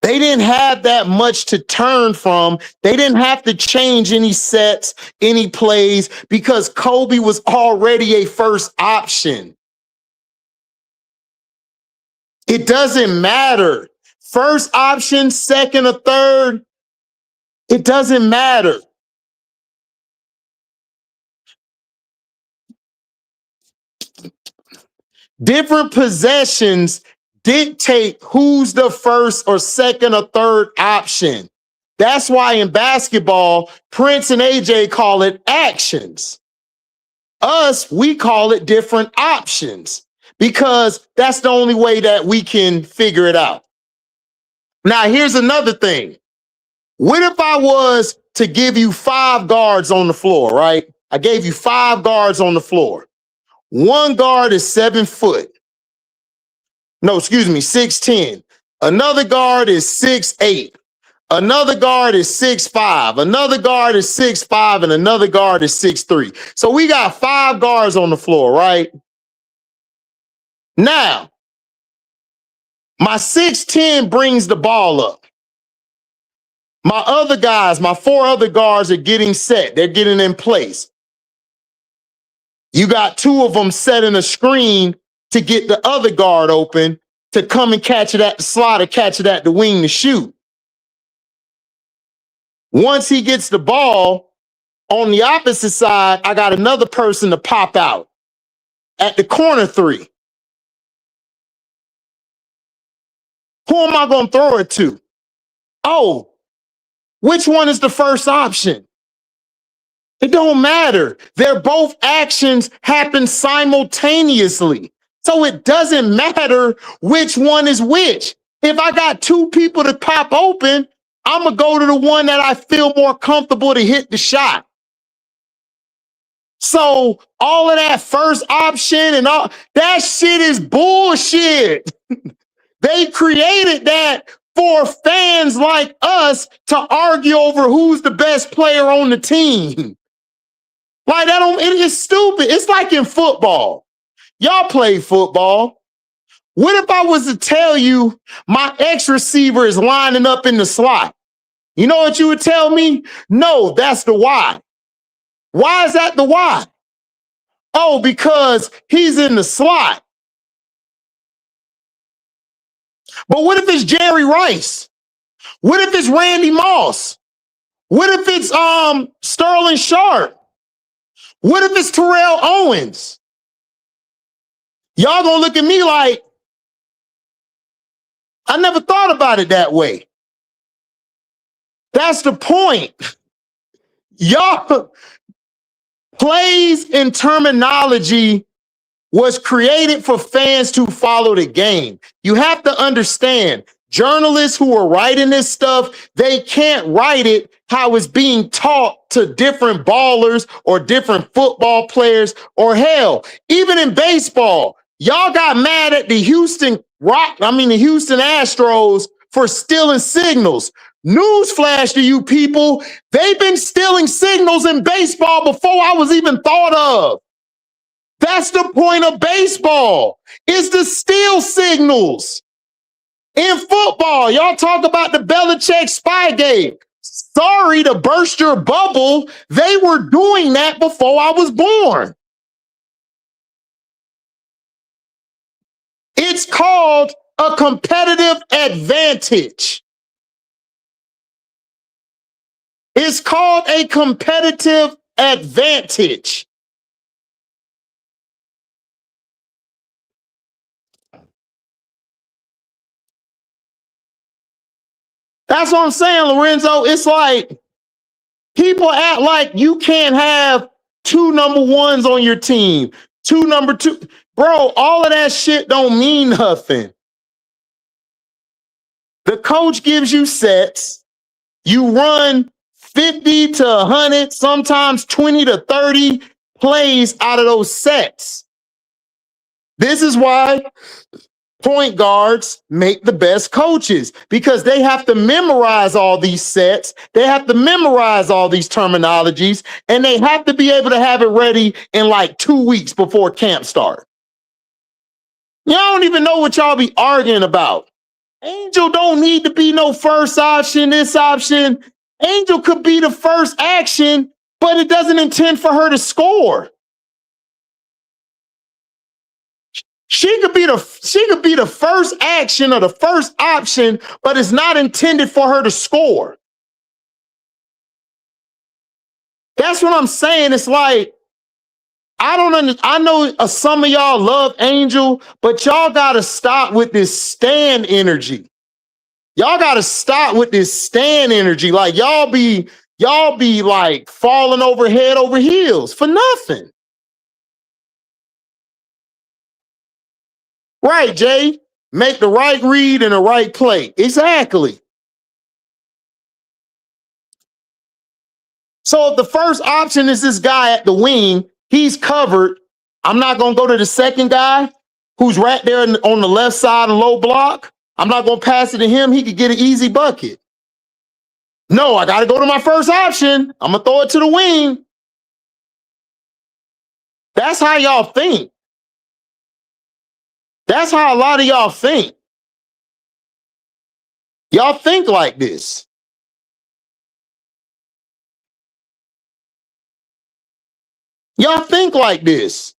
they didn't have that much to turn from. They didn't have to change any sets, any plays, because Kobe was already a first option. It doesn't matter. First option, second or third, it doesn't matter. Different possessions dictate who's the first or second or third option. That's why in basketball, Prince and AJ call it actions. Us, we call it different options because that's the only way that we can figure it out. Now, here's another thing. What if I was to give you 5 guards on the floor, right? I gave you 5 guards on the floor. One guard is 7 foot. No, excuse me, 6'10". Another guard is 6'8". Another guard is 6'5". Another guard is 6'5", and another guard is 6'3". So we got 5 guards on the floor, right? Now, my 6'10" brings the ball up. My other guys, my 4 other guards are getting set. They're getting in place. You got 2 of them setting a screen to get the other guard open to come and catch it at the slot or catch it at the wing to shoot. Once he gets the ball, on the opposite side, I got another person to pop out at the corner 3. Who am I going to throw it to? Oh, which one is the first option? It don't matter. They're both actions happen simultaneously. So it doesn't matter which one is which. If I got 2 people to pop open, I'm going to go to the one that I feel more comfortable to hit the shot. So all of that first option and all that shit is bullshit. They created that for fans like us to argue over who's the best player on the team. Like it is stupid. It's like in football. Y'all play football. What if I was to tell you my X receiver is lining up in the slot? You know what you would tell me? No, that's the why. Why is that the why? Oh, because he's in the slot. But what if it's Jerry Rice? What if it's Randy Moss? What if it's Sterling Sharp? What if it's Terrell Owens? Y'all gonna look at me like, I never thought about it that way. That's the point. Y'all, plays and terminology was created for fans to follow the game. You have to understand, journalists who are writing this stuff, they can't write it how it's being taught to different ballers or different football players, or hell, even in baseball. Y'all got mad at the Houston Astros for stealing signals. Newsflash to you people, they've been stealing signals in baseball before I was even thought of. That's the point of baseball, is to steal signals. In football, y'all talk about the Belichick Spygate. Sorry to burst your bubble, they were doing that before I was born. It's called a competitive advantage. It's called a competitive advantage. That's what I'm saying, Lorenzo. It's like people act like you can't have 2 number 1s on your team, 2 number 2. Bro, all of that shit don't mean nothing. The coach gives you sets. You run 50 to 100, sometimes 20 to 30 plays out of those sets. This is why point guards make the best coaches, because they have to memorize all these sets. They have to memorize all these terminologies, and they have to be able to have it ready in like 2 weeks before camp start. Y'all don't even know what y'all be arguing about. Angel don't need to be no first option, this option. Angel could be the first action, but it doesn't intend for her to score. She could be the first action or the first option, but it's not intended for her to score. That's what I'm saying. It's like, I know some of y'all love Angel, but y'all gotta stop with this stand energy. Y'all gotta stop with this stand energy. Like y'all be like falling over head over heels for nothing. Right, Jay? Make the right read and the right play. Exactly. So if the first option is this guy at the wing, he's covered. I'm not going to go to the second guy who's right there on the left side of low block. I'm not going to pass it to him. He could get an easy bucket. No, I got to go to my first option. I'm going to throw it to the wing. That's how y'all think. That's how a lot of y'all think. Y'all think like this. Y'all think like this.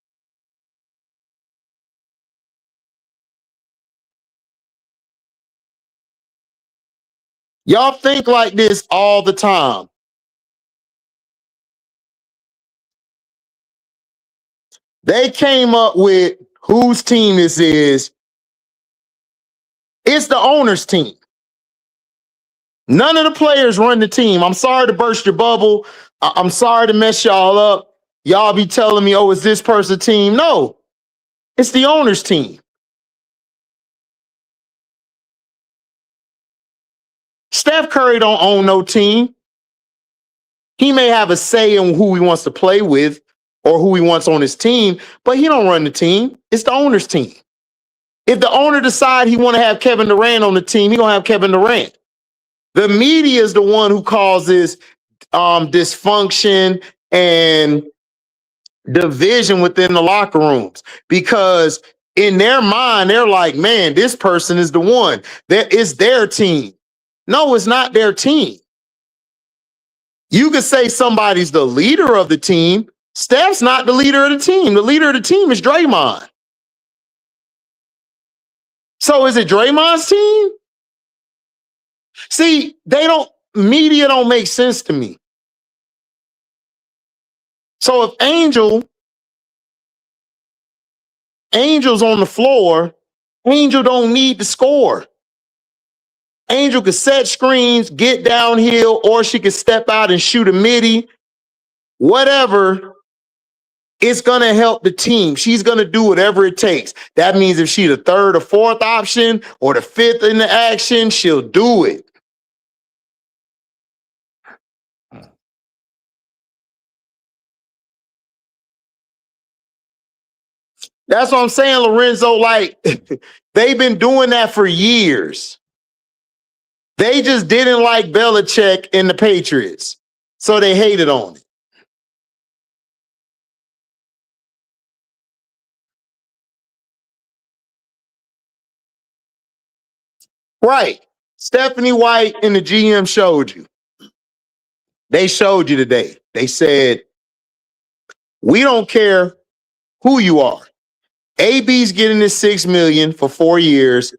Y'all think like this all the time. They came up with whose team this is. It's the owner's team. None of the players run the team. I'm sorry to burst your bubble. I'm sorry to mess y'all up. Y'all be telling me, oh, is this person's team? No, it's the owner's team. Steph Curry don't own no team. He may have a say in who he wants to play with or who he wants on his team, but he don't run the team. It's the owner's team. If the owner decide he want to have Kevin Durant on the team, he gonna have Kevin Durant. The media is the one who causes dysfunction and division within the locker rooms, because in their mind, they're like, man, this person is the one. That is their team. No, it's not their team. You could say somebody's the leader of the team. Steph's not the leader of the team. The leader of the team is Draymond. So is it Draymond's team? See, media don't make sense to me. So if Angel's on the floor, Angel don't need to score. Angel could set screens, get downhill, or she could step out and shoot a midi. Whatever, it's going to help the team. She's going to do whatever it takes. That means if she's the third or fourth option or the fifth in the action, she'll do it. That's what I'm saying, Lorenzo. Like, they've been doing that for years. They just didn't like Belichick and the Patriots, so they hated on it. Right. Stephanie White and the GM showed you. They showed you today. They said, we don't care who you are. AB's getting this $6 million for 4 years,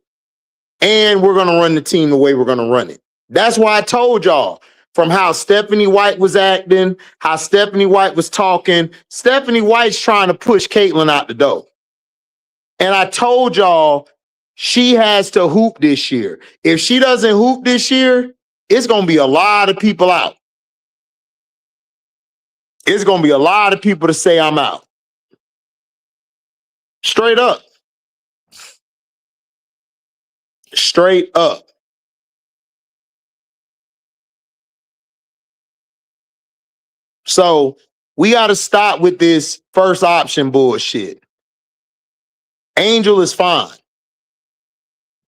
and we're going to run the team the way we're going to run it. That's why I told y'all, from how Stephanie White was acting, how Stephanie White was talking. Stephanie White's trying to push Caitlin out the door. And I told y'all, she has to hoop this year. If she doesn't hoop this year, it's going to be a lot of people out. It's going to be a lot of people to say I'm out. Straight up. Straight up. So we got to stop with this first option bullshit. Angel is fine.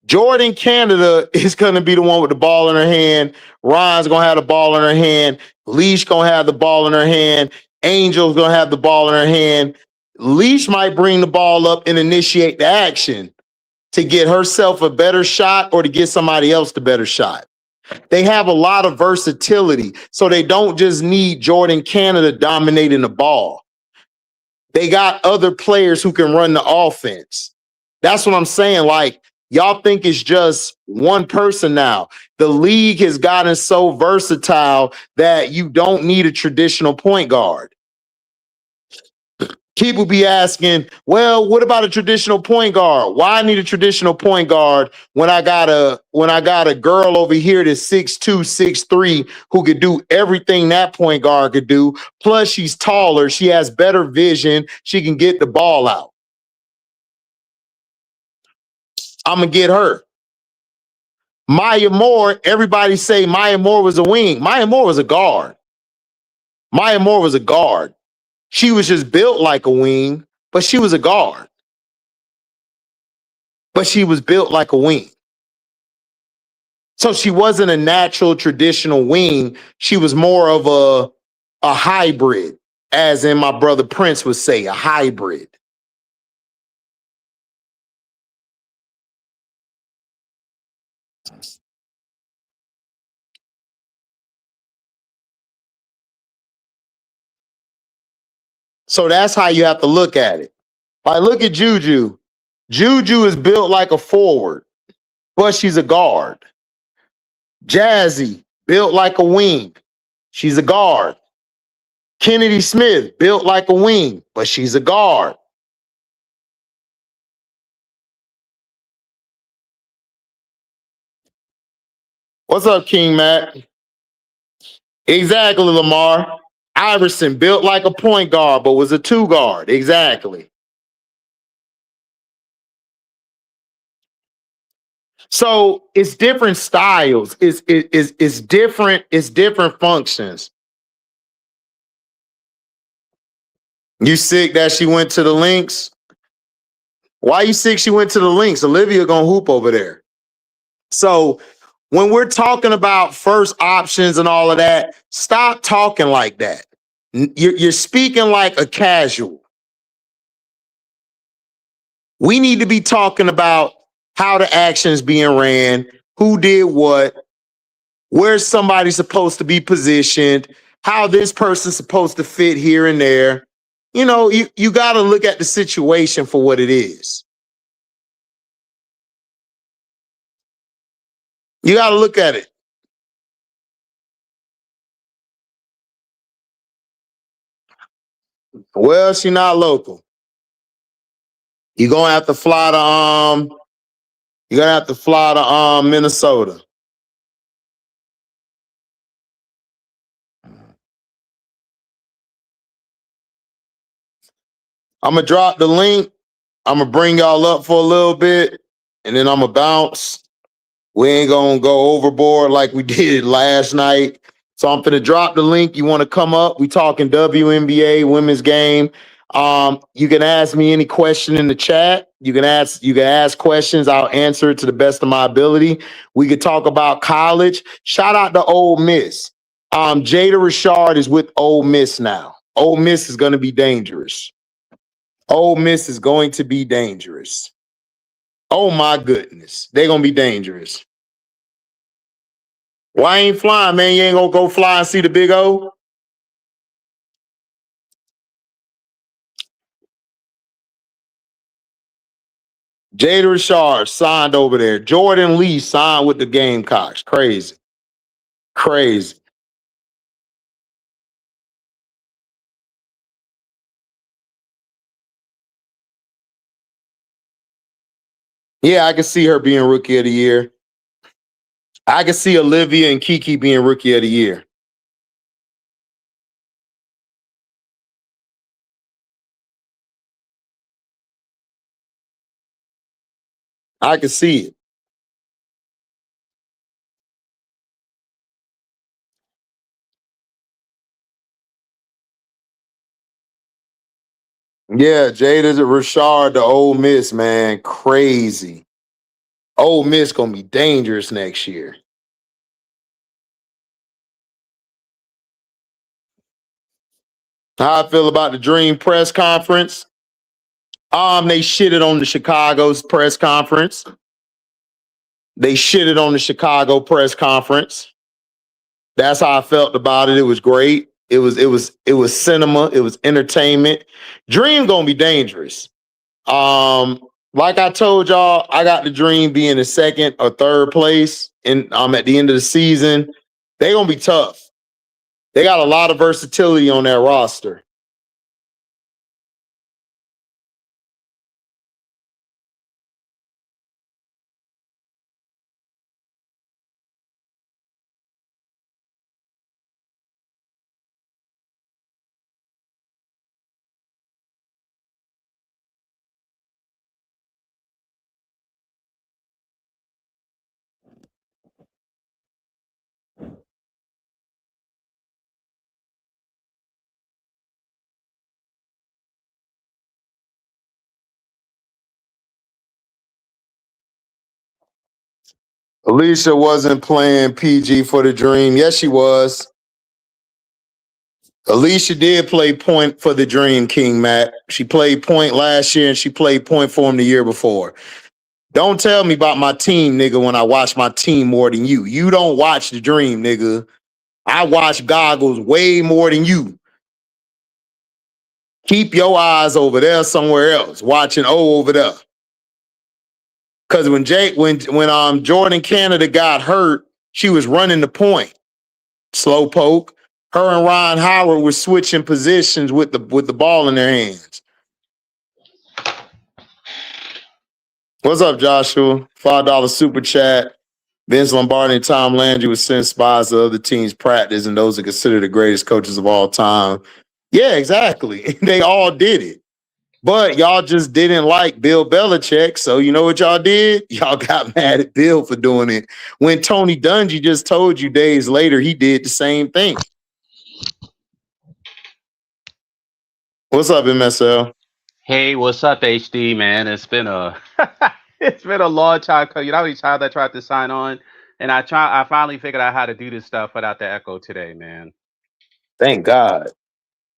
Jordan Canada is going to be the one with the ball in her hand. Ron's going to have the ball in her hand. Leash going to have the ball in her hand. Angel's going to have the ball in her hand. Leash might bring the ball up and initiate the action to get herself a better shot or to get somebody else the better shot. They have a lot of versatility, so they don't just need Jordan Canada dominating the ball. They got other players who can run the offense. That's what I'm saying. Like, y'all think it's just one person now. The league has gotten so versatile that you don't need a traditional point guard. People be asking, well, what about a traditional point guard? Why I need a traditional point guard when I got a girl over here that's 6'2", 6'3", who could do everything that point guard could do. Plus, she's taller, she has better vision, she can get the ball out. I'm gonna get her. Maya Moore, everybody say Maya Moore was a wing. Maya Moore was a guard. Maya Moore was a guard. She was just built like a wing, but she was a guard. But she was built like a wing. So she wasn't a natural traditional wing. She was more of a hybrid, as in my brother Prince would say, a hybrid. So that's how you have to look at it. Like, look at Juju. Juju is built like a forward, but she's a guard. Jazzy, built like a wing. She's a guard. Kennedy Smith, built like a wing, but she's a guard. What's up, King Matt? Exactly, Lamar. Iverson, built like a point guard, but was a two guard. Exactly. So it's different styles. It's different functions. You sick that she went to the links? Why you sick she went to the links? Olivia gonna hoop over there. So when we're talking about first options and all of that, stop talking like that. You're speaking like a casual. We need to be talking about how the action's being ran, who did what, where's somebody supposed to be positioned, how this person's supposed to fit here and there. You know, you got to look at the situation for what it is. You got to look at it. Well, she's not local. You're gonna have to fly to Minnesota. I'm gonna drop the link. I'm gonna bring y'all up for a little bit, and then I'm gonna bounce. We ain't gonna go overboard like we did last night. So I'm gonna drop the link. You want to come up? We talking WNBA women's game. You can ask me any question in the chat. You can ask questions. I'll answer it to the best of my ability. We could talk about college. Shout out to Ole Miss. Jada Richard is with Ole Miss now. Ole Miss is going to be dangerous. Ole Miss is going to be dangerous. Oh my goodness, they're gonna be dangerous. Why ain't flying, man? You ain't gonna go fly and see the Big O? Jada Richard signed over there. Jordan Lee signed with the Gamecocks. Crazy. Crazy. Yeah, I can see her being rookie of the year. I can see Olivia and Kiki being rookie of the year. I can see it. Yeah, Jada Rashard, the Ole Miss, man. Crazy. Ole Miss gonna be dangerous next year. How I feel about the Dream press conference? They shitted on the Chicago's press conference. They shitted on the Chicago press conference. That's how I felt about it. It was great. It was cinema. It was entertainment. Dream gonna be dangerous. Like I told y'all, I got the Dream being in second or third place, and at the end of the season. They gonna be tough. They got a lot of versatility on their roster. Alicia wasn't playing PG for the Dream. Yes, she was. Alicia did play point for the Dream, King Matt. She played point last year and she played point for him the year before. Don't tell me about my team, nigga, when I watch my team more than you. You don't watch the Dream, nigga. I watch Goggles way more than you. Keep your eyes over there somewhere else, watching O over there. Because when Jordan Canada got hurt, she was running the point. Slowpoke. Her and Ryan Howard were switching positions with the ball in their hands. What's up, Joshua? $5 super chat. Vince Lombardi and Tom Landry was sent spies to other teams' practice, and those are considered the greatest coaches of all time. Yeah, exactly. They all did it. But y'all just didn't like Bill Belichick, so you know what y'all did? Y'all got mad at Bill for doing it. When Tony Dungy just told you days later he did the same thing. What's up, MSL? Hey, what's up, HD, man? It's been a it's been a long time. You know how many times I tried to sign on, and I finally figured out how to do this stuff without the echo today, man. Thank God.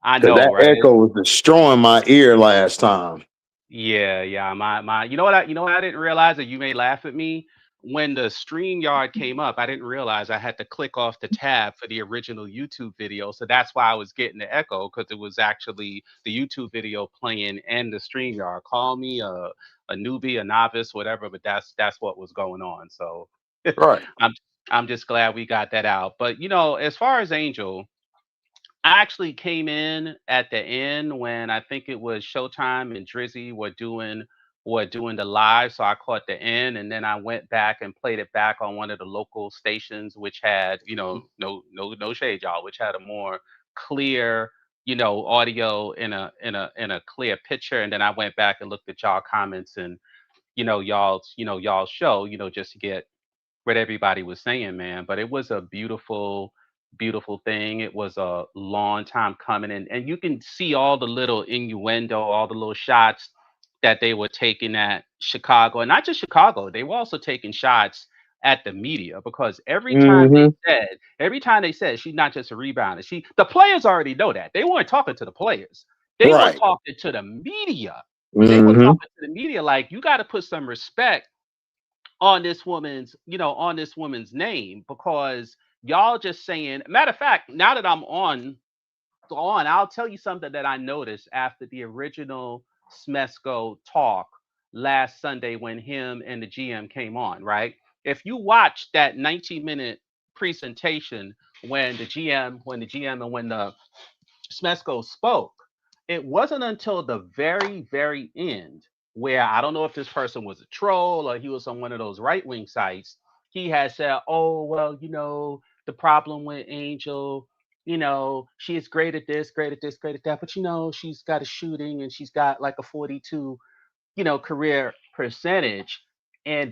I Because know, that right? echo was destroying my ear last time. Yeah. My you know what I didn't realize that you may laugh at me. When the StreamYard came up, I didn't realize I had to click off the tab for the original YouTube video. So that's why I was getting the echo, because it was actually the YouTube video playing and the StreamYard. Call me a newbie, a novice, whatever, but that's what was going on. So Right. I'm just glad we got that out. But as far as Angel, I actually came in at the end when I think it was Showtime and Drizzy were doing the live, so I caught the end, and then I went back and played it back on one of the local stations, which had no shade, y'all, which had a more clear audio in a clear picture, and then I went back and looked at y'all comments and y'all's show, just to get what everybody was saying, man. But it was a beautiful, beautiful thing. It was a long time coming, and you can see all the little innuendo, all the little shots that they were taking at Chicago, and not just Chicago. They were also taking shots at the media, because every time they said she's not just a rebounder, the players already know that. They weren't talking to the players. They were Right. talking to the media. They were Mm-hmm. talking to the media like, you got to put some respect on this woman's name, because y'all just saying. Matter of fact, now that I'm on, I'll tell you something that I noticed after the original Smesco talk last Sunday when him and the GM came on, right? If you watch that 19-minute presentation when the GM and when the Smesco spoke, it wasn't until the very, very end, where I don't know if this person was a troll or he was on one of those right wing sites. He had said, "Oh, well, the problem with Angel, she's great at this, great at this, great at that, but she's got a shooting and she's got like a 42 career percentage." And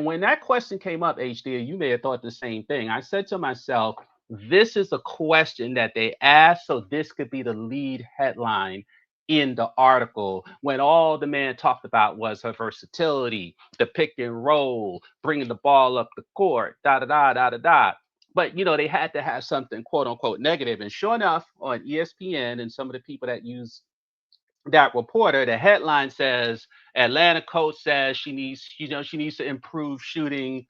when that question came up, HD, you may have thought the same thing. I said to myself, this is a question that they asked, so this could be the lead headline in the article when all the man talked about was her versatility, the pick and roll, bringing the ball up the court, da da da da da da. But they had to have something quote unquote negative. And sure enough, on ESPN and some of the people that use that reporter, the headline says Atlanta coach says she needs to improve shooting.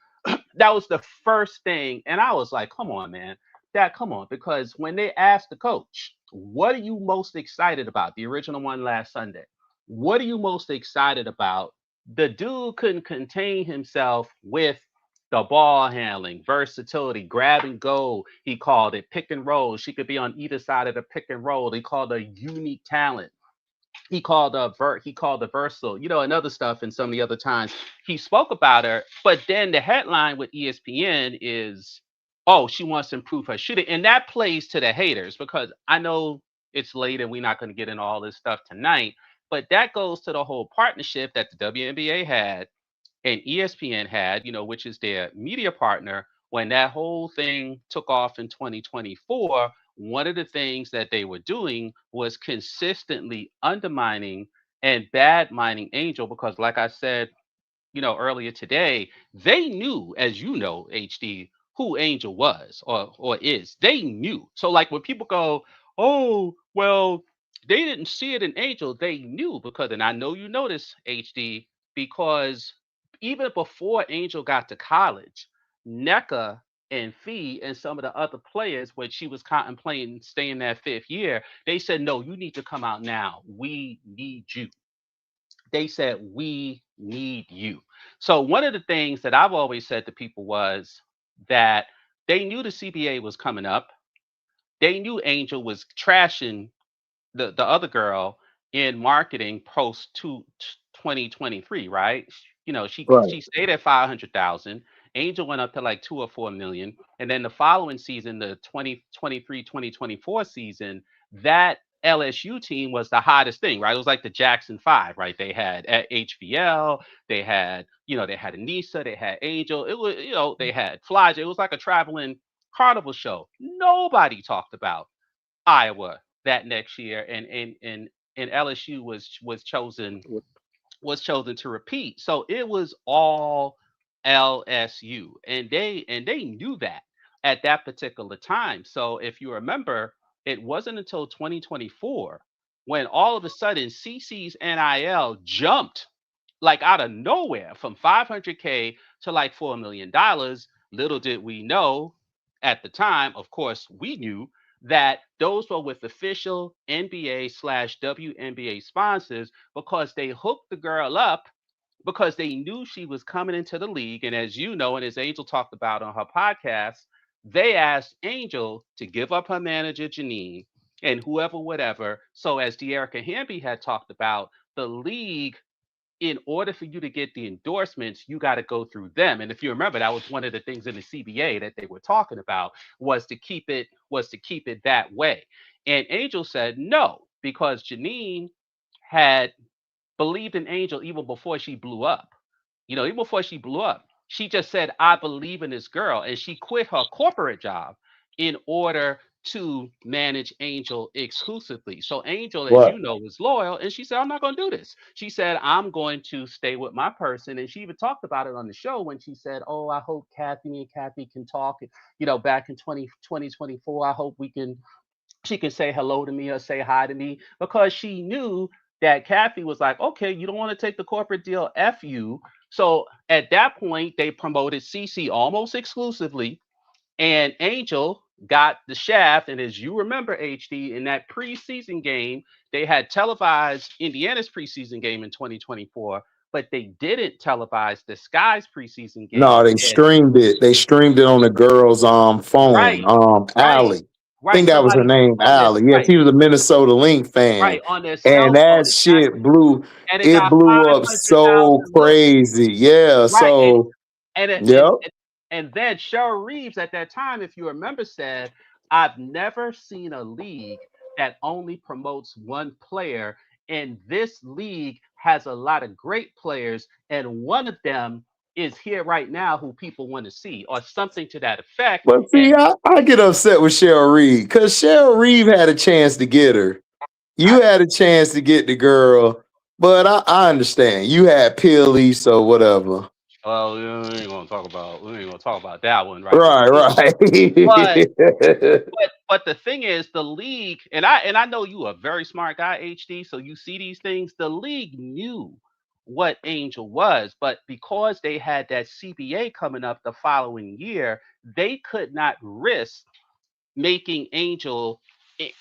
That was the first thing, and I was like, come on, man, come on, because when they asked the coach, what are you most excited about? The original one last Sunday. What are you most excited about? The dude couldn't contain himself with the ball handling, versatility, grab and go. He called it pick and roll. She could be on either side of the pick and roll. He called her unique talent. He called the versatile, and other stuff. And some of the other times he spoke about her. But then the headline with ESPN is, oh, she wants to improve her shooting. And that plays to the haters, because I know it's late and we're not going to get into all this stuff tonight. But that goes to the whole partnership that the WNBA had and ESPN had, which is their media partner. When that whole thing took off in 2024, one of the things that they were doing was consistently undermining and bad mining Angel, because like I said, earlier today, they knew, as you know, HD, who Angel was or is. They knew. So like when people go, oh, well, they didn't see it in Angel, they knew, because, and I know you notice, HD, because even before Angel got to college, NECA and Fee and some of the other players, when she was contemplating staying that 5th year, they said, no, you need to come out now. We need you. They said, we need you. So one of the things that I've always said to people was that they knew the CBA was coming up. They knew Angel was trashing the other girl in marketing post 2023, right? Right. She stayed at 500,000. Angel went up to like 2 or 4 million, and then the following season, the 2023-2024 season, that LSU team was the hottest thing, right? It was like the Jackson Five, right? They had at HVL, they had Anissa, they had Angel. It was, they had Fly. It was like a traveling carnival show. Nobody talked about Iowa that next year, and LSU was chosen to repeat. So it was all LSU, and they knew that at that particular time. So if you remember, it wasn't until 2024 when all of a sudden CC's NIL jumped like out of nowhere from 500K to like $4 million. Little did we know at the time, of course, we knew that those were with official NBA/WNBA sponsors, because they hooked the girl up because they knew she was coming into the league. And as you know, and as Angel talked about on her podcast, they asked Angel to give up her manager, Janine, and whoever, whatever. So as De'Erica Hamby had talked about, the league, in order for you to get the endorsements, you got to go through them. And if you remember, that was one of the things in the CBA that they were talking about, was to keep it that way. And Angel said no, because Janine had believed in Angel even before she blew up. Even before she blew up, she just said, I believe in this girl. And she quit her corporate job in order to manage Angel exclusively. So Angel, as Right. you know, is loyal. And she said, I'm not going to do this. She said, I'm going to stay with my person. And she even talked about it on the show when she said, oh, I hope Kathy and Kathy can talk, back in 2024. I hope she can say hello to me or say hi to me, because she knew that Kathy was like, okay, you don't want to take the corporate deal, F you. So at that point, they promoted CC almost exclusively, and Angel got the shaft. And as you remember, HD, in that preseason game, they had televised Indiana's preseason game in 2024, but they didn't televise the Sky's preseason No, game. they And streamed it. They streamed it on the girl's phone. right, right, Allie. I think right. that was her Somebody name, on this, Allie. Yes, right, he was a Minnesota Link fan. right, on their And cell phone, that shit exactly. blew And it it got blew up so 500,000 looks. crazy. Yeah. Right. And So and it, yep. and then Cheryl Reeves at that time, if you remember, said, I've never seen a league that only promotes one player. And this league has a lot of great players, and one of them is here right now who people want to see, or something to that effect. But see, And I get upset with Cheryl Reeve because Cheryl Reeve had a chance to get her. you had a chance to get the girl, but I understand. You had Pilly, so whatever. Well, we ain't gonna talk about that one right now. Right, right. But but the thing is, the league, and I know you a very smart guy, HD. So you see these things. The league knew what Angel was, but because they had that CBA coming up the following year, they could not risk making Angel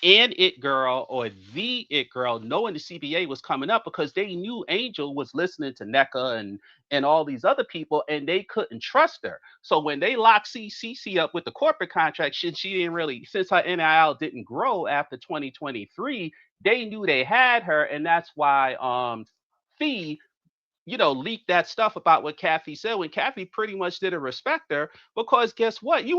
and It Girl or the It Girl, knowing the CBA was coming up because they knew Angel was listening to NECA and all these other people, and they couldn't trust her. So when they locked CC up with the corporate contract, she didn't really, since her NIL didn't grow after 2023, they knew they had her, and that's why Fee leaked that stuff about what Kathy said when Kathy pretty much didn't respect her because guess what? She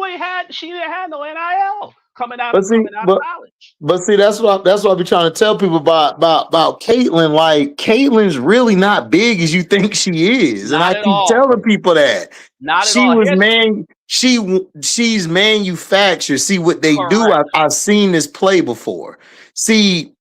didn't have no NIL coming out but of see, college. but see, that's what I be trying to tell people about Caitlyn. Like Caitlyn's really not big as you think she is, and I Not at keep all. telling people that Not at she all. was she's manufactured. See what they do. Correct. I've seen this play before. See,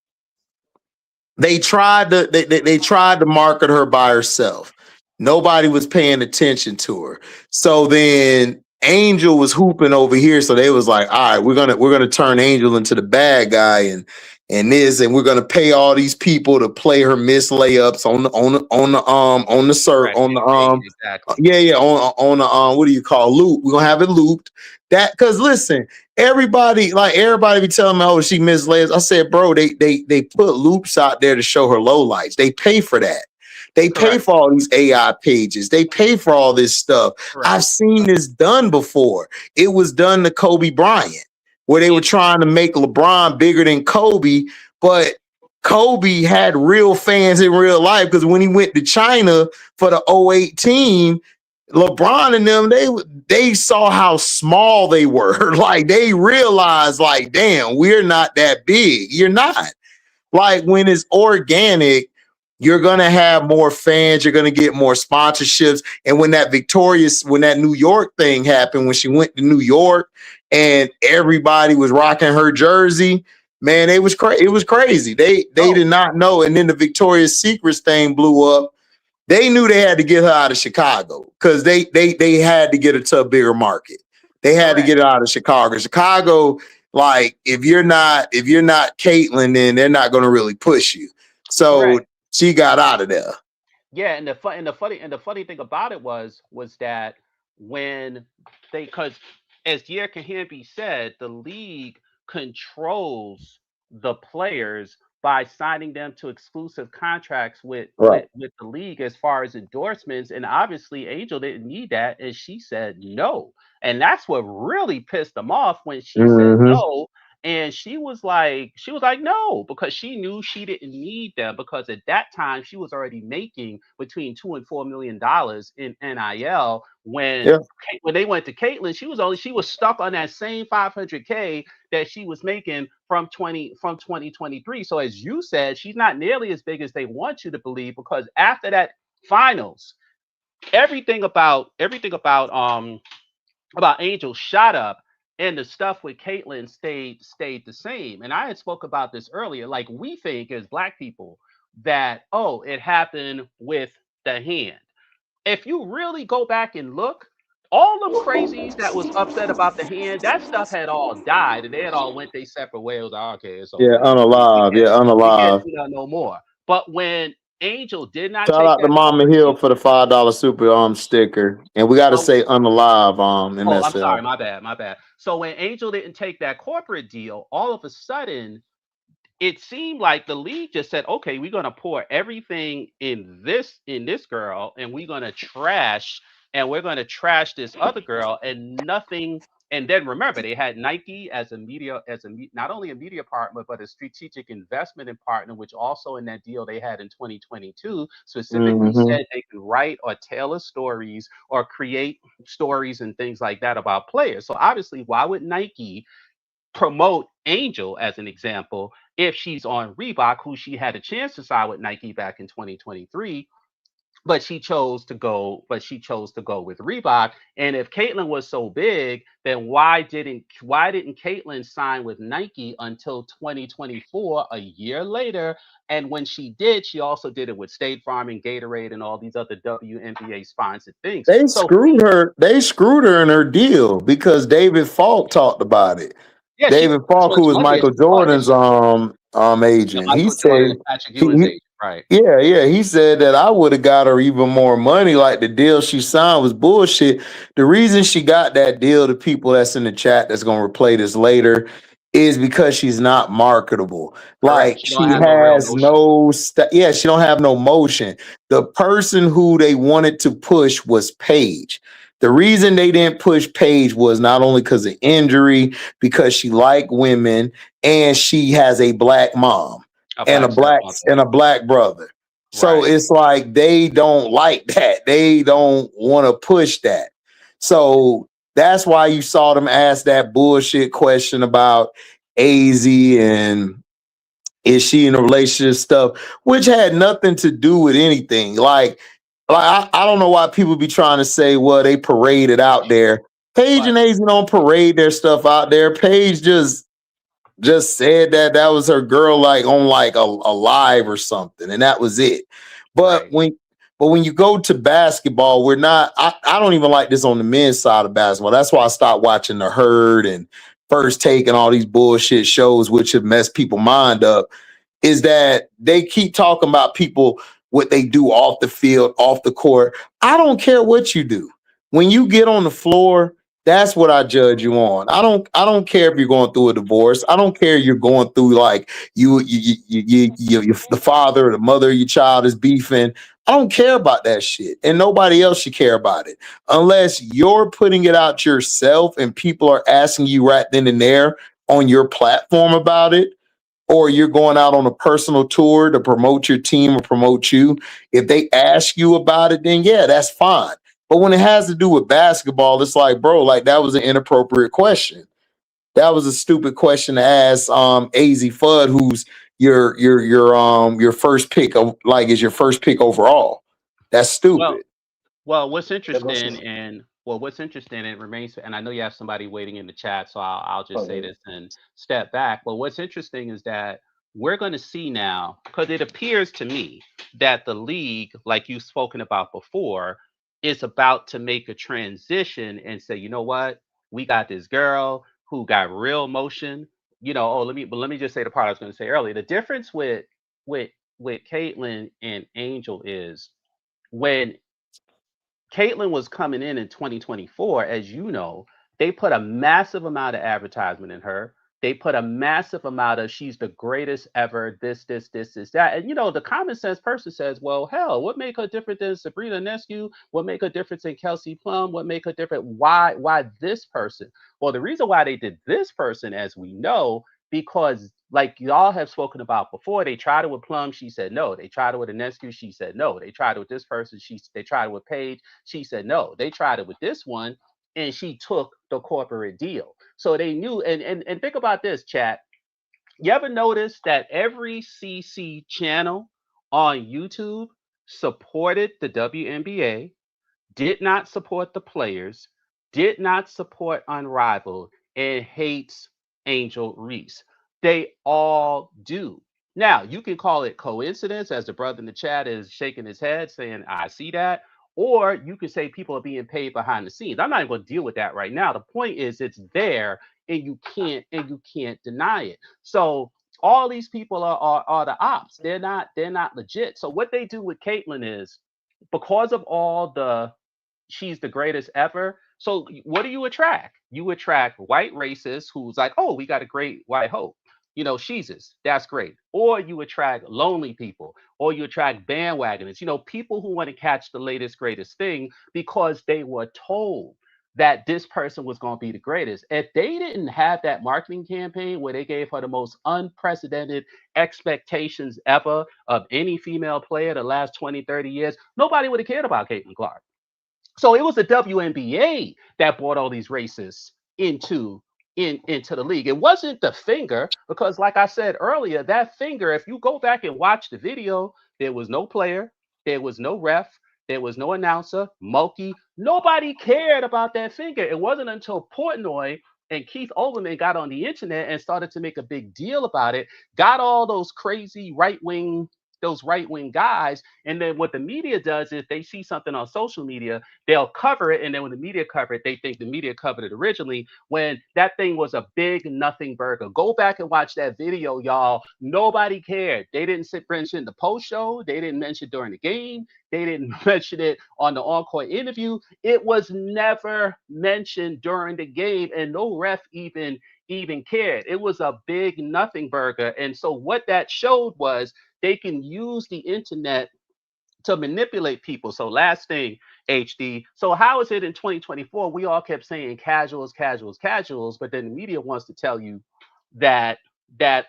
they tried to market her by herself. Nobody was paying attention to her. So then Angel was hooping over here. So they was like, all right, we're gonna turn Angel into the bad guy and we're gonna pay all these people to play her miss layups on the cert Correct. on the Getting paid, exactly. yeah, on the what do you call loop? We're gonna have it looped. That because listen, everybody be telling me, oh, she missed layups. I said, bro, they put loops out there to show her lowlights. They pay for that. They pay Correct. for all these AI pages. They pay for all this stuff. Correct. I've seen this done before. It was done to Kobe Bryant, where they were trying to make LeBron bigger than Kobe, but Kobe had real fans in real life because when he went to China for the '08 team, LeBron and them, they saw how small they were. Like they realized, like, damn, we're not that big. You're not. Like when it's organic, you're gonna have more fans, you're gonna get more sponsorships. And when that New York thing happened, when she went to New York and everybody was rocking her jersey, man, it was crazy. They did not know. And then the Victoria's Secrets thing blew up. They knew they had to get her out of Chicago because they had to get her to a bigger market. They had to get her out of Chicago. Chicago, like if you're not Caitlyn, then they're not going to really push you. So she got out of there. Yeah, and the funny thing about it was that when because as Dear Kahimbi said, the league controls the players by signing them to exclusive contracts with the league as far as endorsements. And obviously Angel didn't need that, and she said no. And that's what really pissed them off when she said no. And she was like, no, because she knew she didn't need them because at that time she was already making between $2 and $4 million in NIL. When they went to Caitlyn, she was stuck on that same 500K that she was making from 2023. So as you said, she's not nearly as big as they want you to believe because after that finals, everything about Angel shot up, and the stuff with Caitlyn stayed the same. And I had spoke about this earlier. Like we think as Black people that it happened with the hand. If you really go back and look, all them crazies that was upset about the hand, that stuff had all died, and they had all went their separate ways. It was like, okay, it's over. Yeah, unalive. We can't Unalive. do that no more. But when Angel did not Shout take out to that Mama corporate Hill deal, for the $5 super sticker. And we gotta say unalive I'm sorry, MSL. my bad. So when Angel didn't take that corporate deal, all of a sudden it seemed like the league just said, okay, we're gonna pour everything in this girl, and we're gonna trash this other girl, and nothing. And then remember, they had Nike as not only a media partner, but a strategic investment and partner, which also in that deal they had in 2022 specifically said they could write or tailor stories or create stories and things like that about players. So obviously, why would Nike promote Angel as an example if she's on Reebok, who she had a chance to sign with Nike back in 2023? but she chose to go. But she chose to go with Reebok. And if Caitlyn was so big, then why didn't Caitlyn sign with Nike until 2024, a year later? And when she did, she also did it with State Farm and Gatorade and all these other WNBA sponsored things. They So screwed her. They screwed her in her deal because David Falk talked about it. yeah, she David as Falk, who much was money as Michael she wanted. Jordan's Yeah, agent, he Michael Jordan said and Patrick Ewing's he agent, right? yeah, he said that I would have got her even more money. Like the deal she signed was bullshit. The reason she got that deal, the people that's in the chat that's gonna replay this later, is because she's not marketable. Correct. Like She don't she have no real has motion. no yeah, she don't have no motion. The person who they wanted to push was Paige. The reason they didn't push Paige was not only because of injury, because she liked women and she has a black mom A black stepmother. and a black brother. So Right. it's like they don't like that. They don't want to push that. So that's why you saw them ask that bullshit question about AZ and is she in a relationship stuff, which had nothing to do with anything. I don't know why people be trying to say, well, they parade it out there. Paige But and AZ don't parade their stuff out there. Paige just said that that was her girl, like on like a live or something, and that was it. But right. when you go to basketball, we're not. I don't even like this on the men's side of basketball. That's why I stopped watching the Herd and First Take and all these bullshit shows, which have messed people's mind up. Is that they keep talking about people what they do off the field, off the court. I don't care what you do. When you get on the floor, that's what I judge you on. I don't care if you're going through a divorce. I don't care you're going through like the father or the mother of your child is beefing. I don't care about that shit. And nobody else should care about it. Unless you're putting it out yourself and people are asking you right then and there on your platform about it, or you're going out on a personal tour to promote your team or promote you. If they ask you about it, then yeah, that's fine. But when it has to do with basketball, it's like, bro, like that was an inappropriate question. That was a stupid question to ask AZ Fudd, who's your first pick of like is your first pick overall. That's Well, stupid. well, what's interesting, and it remains, and I know you have somebody waiting in the chat, so I'll just say this and step back. But what's interesting is that we're going to see now, because it appears to me that the league, like you've spoken about before, is about to make a transition and say, you know what, we got this girl who got real motion. Let me just say the part I was going to say earlier. The difference with with Caitlyn and Angel is when Caitlyn was coming in 2024, as you know, they put a massive amount of advertisement in her. They put a massive amount of she's the greatest ever, this, that. And the common sense person says, well, hell, what make her different than Sabrina Nescu? What make her different than Kelsey Plum? What make her different? Why this person? Well, the reason why they did this person, as we know, because like y'all have spoken about before, they tried it with Plum, she said no. They tried it with Anescu, she said no. They tried it with this person, they tried it with Paige, she said no. They tried it with this one, and she took the corporate deal. So they knew, and think about this, chat. You ever notice that every CC channel on YouTube supported the WNBA, did not support the players, did not support Unrivaled, and hates Angel Reese? They all do. Now, you can call it coincidence, as the brother in the chat is shaking his head saying, I see that. Or you could say people are being paid behind the scenes. I'm not even going to deal with that right now. The point is it's there and you can't deny it. So all these people are the ops. They're not legit. So what they do with Caitlyn is because of all the she's the greatest ever. So what do you attract? You attract white racists who's like, oh, we got a great white hope. She's this. That's great. Or you attract lonely people, or you attract bandwagoners. People who want to catch the latest, greatest thing because they were told that this person was going to be the greatest. If they didn't have that marketing campaign where they gave her the most unprecedented expectations ever of any female player the last 20, 30 years, nobody would have cared about Caitlin Clark. So it was the WNBA that brought all these racists into the league. It wasn't the finger, because like I said earlier, that finger, if you go back and watch the video, there was no player, there was no ref, There was no announcer, Mulkey. Nobody cared about that finger. It wasn't until Portnoy and Keith Olbermann got on the internet and started to make a big deal about it, got all those crazy those right wing guys. And then what the media does is they see something on social media, they'll cover it. And then when the media cover it, they think the media covered it originally when that thing was a big nothing burger. Go back and watch that video, y'all. Nobody cared. They didn't mention the post show. They didn't mention during the game. They didn't mention it on the encore interview. It was never mentioned during the game, and no ref even cared. It was a big nothing burger. And so what that showed was they can use the internet to manipulate people. So last thing, HD. So how is it in 2024? We all kept saying casuals, casuals, casuals, but then the media wants to tell you that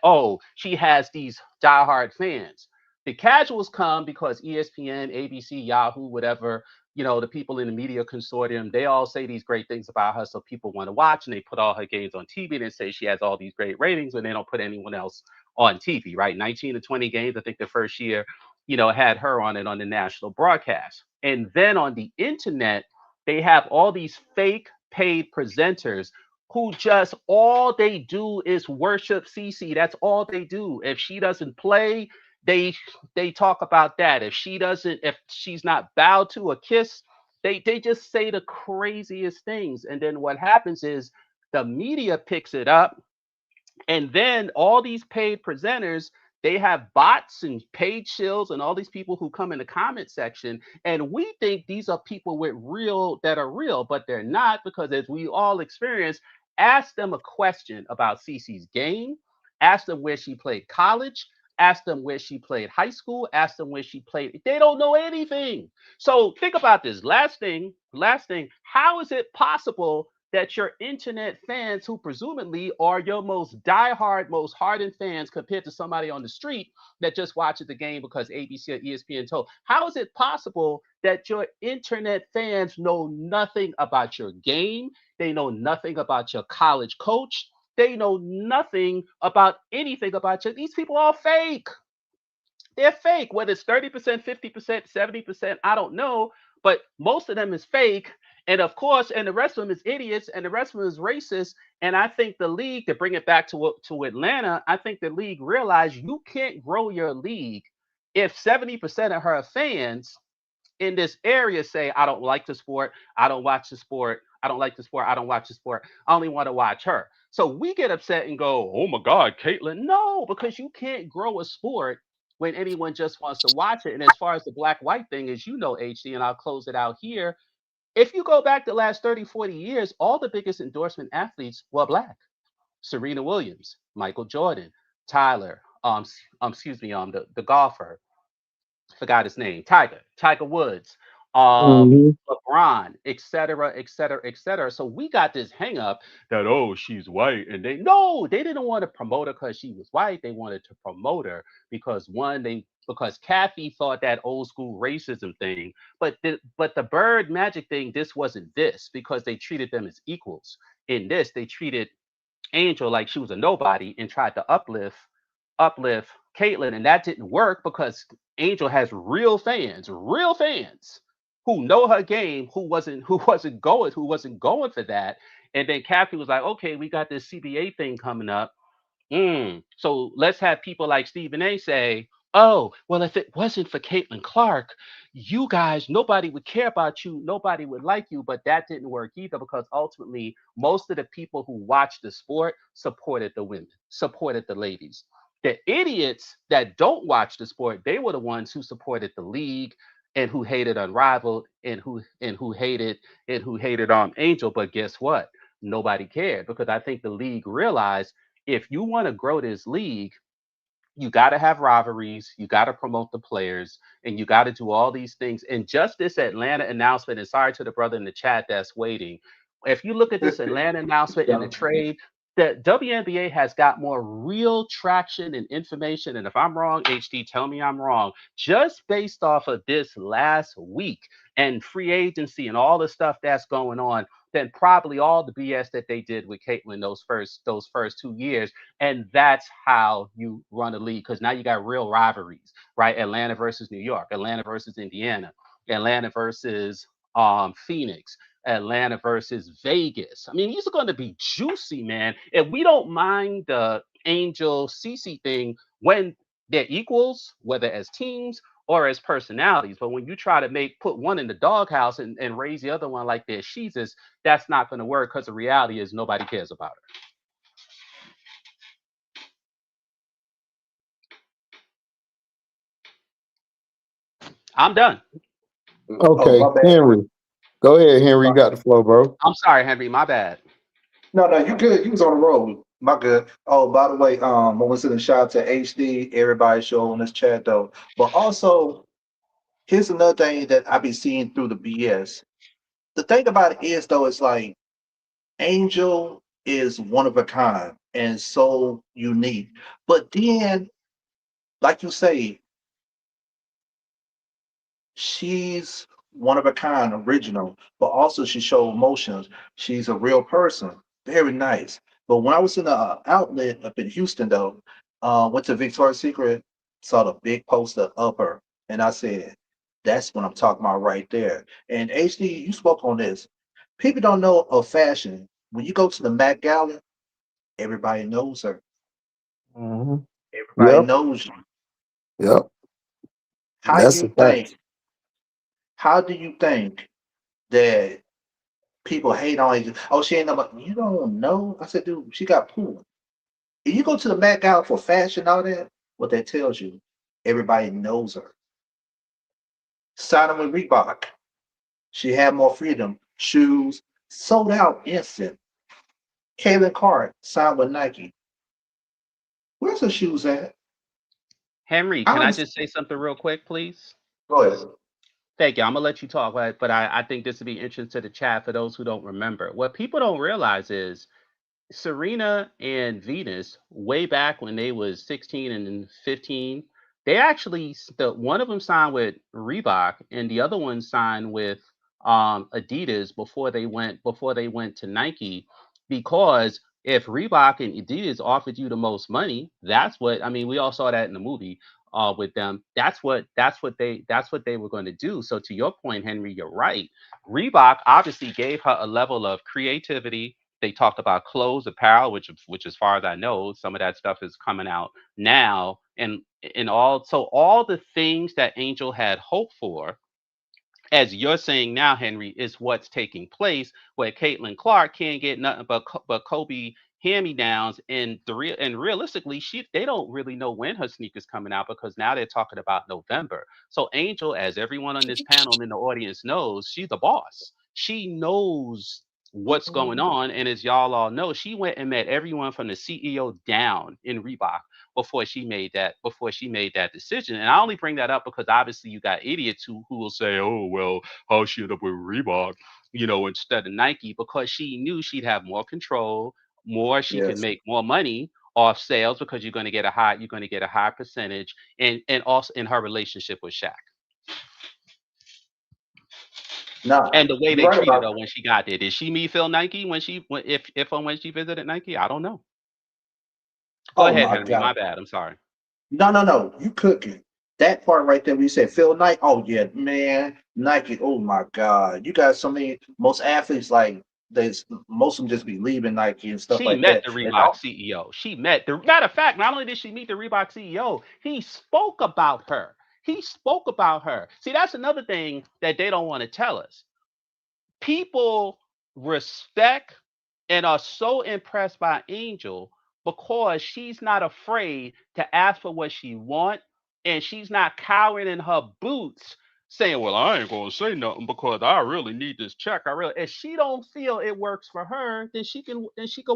oh, she has these diehard fans. The casuals come because ESPN, ABC, Yahoo, whatever, the people in the media consortium, they all say these great things about her, so people want to watch, and they put all her games on TV and say she has all these great ratings when they don't put anyone else on TV, right? 19 to 20 games, I think the first year, had her on it on the national broadcast. And then on the internet, they have all these fake paid presenters who just all they do is worship Cece. That's all they do. If she doesn't play, they talk about that. If she's not bowed to or kissed, they just say the craziest things. And then what happens is the media picks it up, and then all these paid presenters, they have bots and paid shills and all these people who come in the comment section. And we think these are people that are real, but they're not, because as we all experience, ask them a question about Cece's game, ask them where she played college, ask them where she played high school, ask them where she played. They don't know anything. So think about this. Last thing, how is it possible that your internet fans, who presumably are your most diehard, most hardened fans compared to somebody on the street that just watches the game because ABC or ESPN told, how is it possible that your internet fans know nothing about your game? They know nothing about your college coach. They know nothing about anything about you. These people are fake. They're fake. Whether it's 30%, 50%, 70%, I don't know. But most of them is fake. And of course, and the rest of them is idiots, and the rest of them is racist. And I think the league, to bring it back to Atlanta, I think the league realized you can't grow your league if 70% of her fans in this area say, I don't like the sport, I don't watch the sport, I don't like the sport, I don't watch the sport, I only want to watch her. So we get upset and go, oh my God, Caitlin. No, because you can't grow a sport when anyone just wants to watch it. And as far as the black white thing, as you know, HD, and I'll close it out here, if you go back the last 30, 40 years, all the biggest endorsement athletes were black. Serena Williams, Michael Jordan, Tyler, the golfer, forgot his name, Tiger Woods, Mhm. LeBron, et cetera, et cetera, et cetera. So we got this hang up that, oh, she's white. And they didn't want to promote her because she was white. They wanted to promote her because because Kathy thought that old school racism thing, but the bird magic thing, this wasn't this, because they treated them as equals. In this, they treated Angel like she was a nobody and tried to uplift Caitlyn, and that didn't work because Angel has real fans who know her game, who wasn't going for that. And then Kathy was like, okay, we got this CBA thing coming up. So let's have people like Stephen A say, oh, well, if it wasn't for Caitlin Clark, you guys, nobody would care about you, nobody would like you. But that didn't work either, because ultimately, most of the people who watched the sport supported the women, supported the ladies. The idiots that don't watch the sport, they were the ones who supported the league and who hated Unrivaled and who hated Angel. But guess what? Nobody cared, because I think the league realized, if you want to grow this league, you got to have rivalries, you got to promote the players, and you got to do all these things. And just this Atlanta announcement, and sorry to the brother in the chat that's waiting, if you look at this Atlanta announcement and the trade, the WNBA has got more real traction and information. And if I'm wrong, HD, tell me I'm wrong, just based off of this last week and free agency and all the stuff that's going on, than probably all the BS that they did with Caitlyn those first 2 years. And that's how you run a league, because now you got real rivalries, right? Atlanta versus New York, Atlanta versus Indiana, Atlanta versus Phoenix, Atlanta versus Vegas. I mean, these are going to be juicy, man. If we don't mind the Angel CC thing when they're equals, whether as teams or as personalities. But when you try to put one in the doghouse and raise the other one like they're Jesus, that's not going to work because the reality is nobody cares about her. I'm done. Okay, My bad. Henry. Go ahead, Henry. You got the flow, bro. I'm sorry, Henry. My bad. No, you good. You was on the road. My good. Oh, by the way, I want to send a shout out to HD, everybody show on this chat though. But also, here's another thing that I be seeing through the BS. The thing about it is though, it's like Angel is one of a kind and so unique. But then, like you say, she's one of a kind, original, but also she showed emotions. She's a real person, very nice. But when I was in the outlet up in Houston, though, went to Victoria's Secret, saw the big poster of her, and I said, "That's what I'm talking about right there." And HD, you spoke on this. People don't know of fashion. When you go to the Met Gala, everybody knows her. Mm-hmm. Everybody Yep. knows you. Yep. How That's a you fact. think? How do you think that people hate on it? Oh, she ain't nobody. You don't know. I said, dude, she got pool. If you go to the Met Gala for fashion, all that, what that tells you, everybody knows her. Signing with Reebok, she had more freedom. Shoes sold out instant. Kaylin Card signed with Nike. Where's her shoes at? Henry, I can I don't just say something real quick, please? go ahead. Thank you. I'm gonna let you talk, but I think this would be interesting to the chat for those who don't remember. What people don't realize is Serena and Venus, way back when they was 16 and 15, they actually the one of them signed with Reebok and the other one signed with Adidas before they went to Nike, because if Reebok and Adidas offered you the most money, that's what I mean. We all saw that in the movie with them. That's what they were going to do. So to your point, Henry, you're right. Reebok obviously gave her a level of creativity. They talked about clothes, apparel, which as far as I know, some of that stuff is coming out now, and all the things that Angel had hoped for, as you're saying now, Henry, is what's taking place, where Caitlin Clark can't get nothing but Kobe hand-me-downs, and realistically, they don't really know when her sneakers coming out, because now they're talking about November. So Angel, as everyone on this panel and in the audience knows, she's the boss. She knows what's going on, and as y'all all know, she went and met everyone from the CEO down in Reebok before she made that decision. And I only bring that up because obviously you got idiots who will say, "Oh well, how she ended up with Reebok, instead of Nike," because she knew she'd have more control, she could Yes. make more money off sales, because you're going to get a high percentage, and also in her relationship with Shaq Nah, and the way you're they right treated about her that. when she got there. Did she meet Phil Nike when she visited Nike? I don't know. Go Oh ahead, my Henry. My God. bad. I'm sorry. No. You cooking. That part right there, where you said Phil Knight. Oh yeah, man. Nike. Oh my God. You got so many. Most athletes like most of them just be leaving Nike and stuff She like met that. the And Reebok CEO. Matter of fact, not only did she meet the Reebok CEO, he spoke about her. He spoke about her. See, that's another thing that they don't want to tell us. People respect and are so impressed by Angel because she's not afraid to ask for what she wants, and she's not cowering in her boots saying, "Well, I ain't gonna say nothing because I really need this check. I really." If she don't feel it works for her, then she can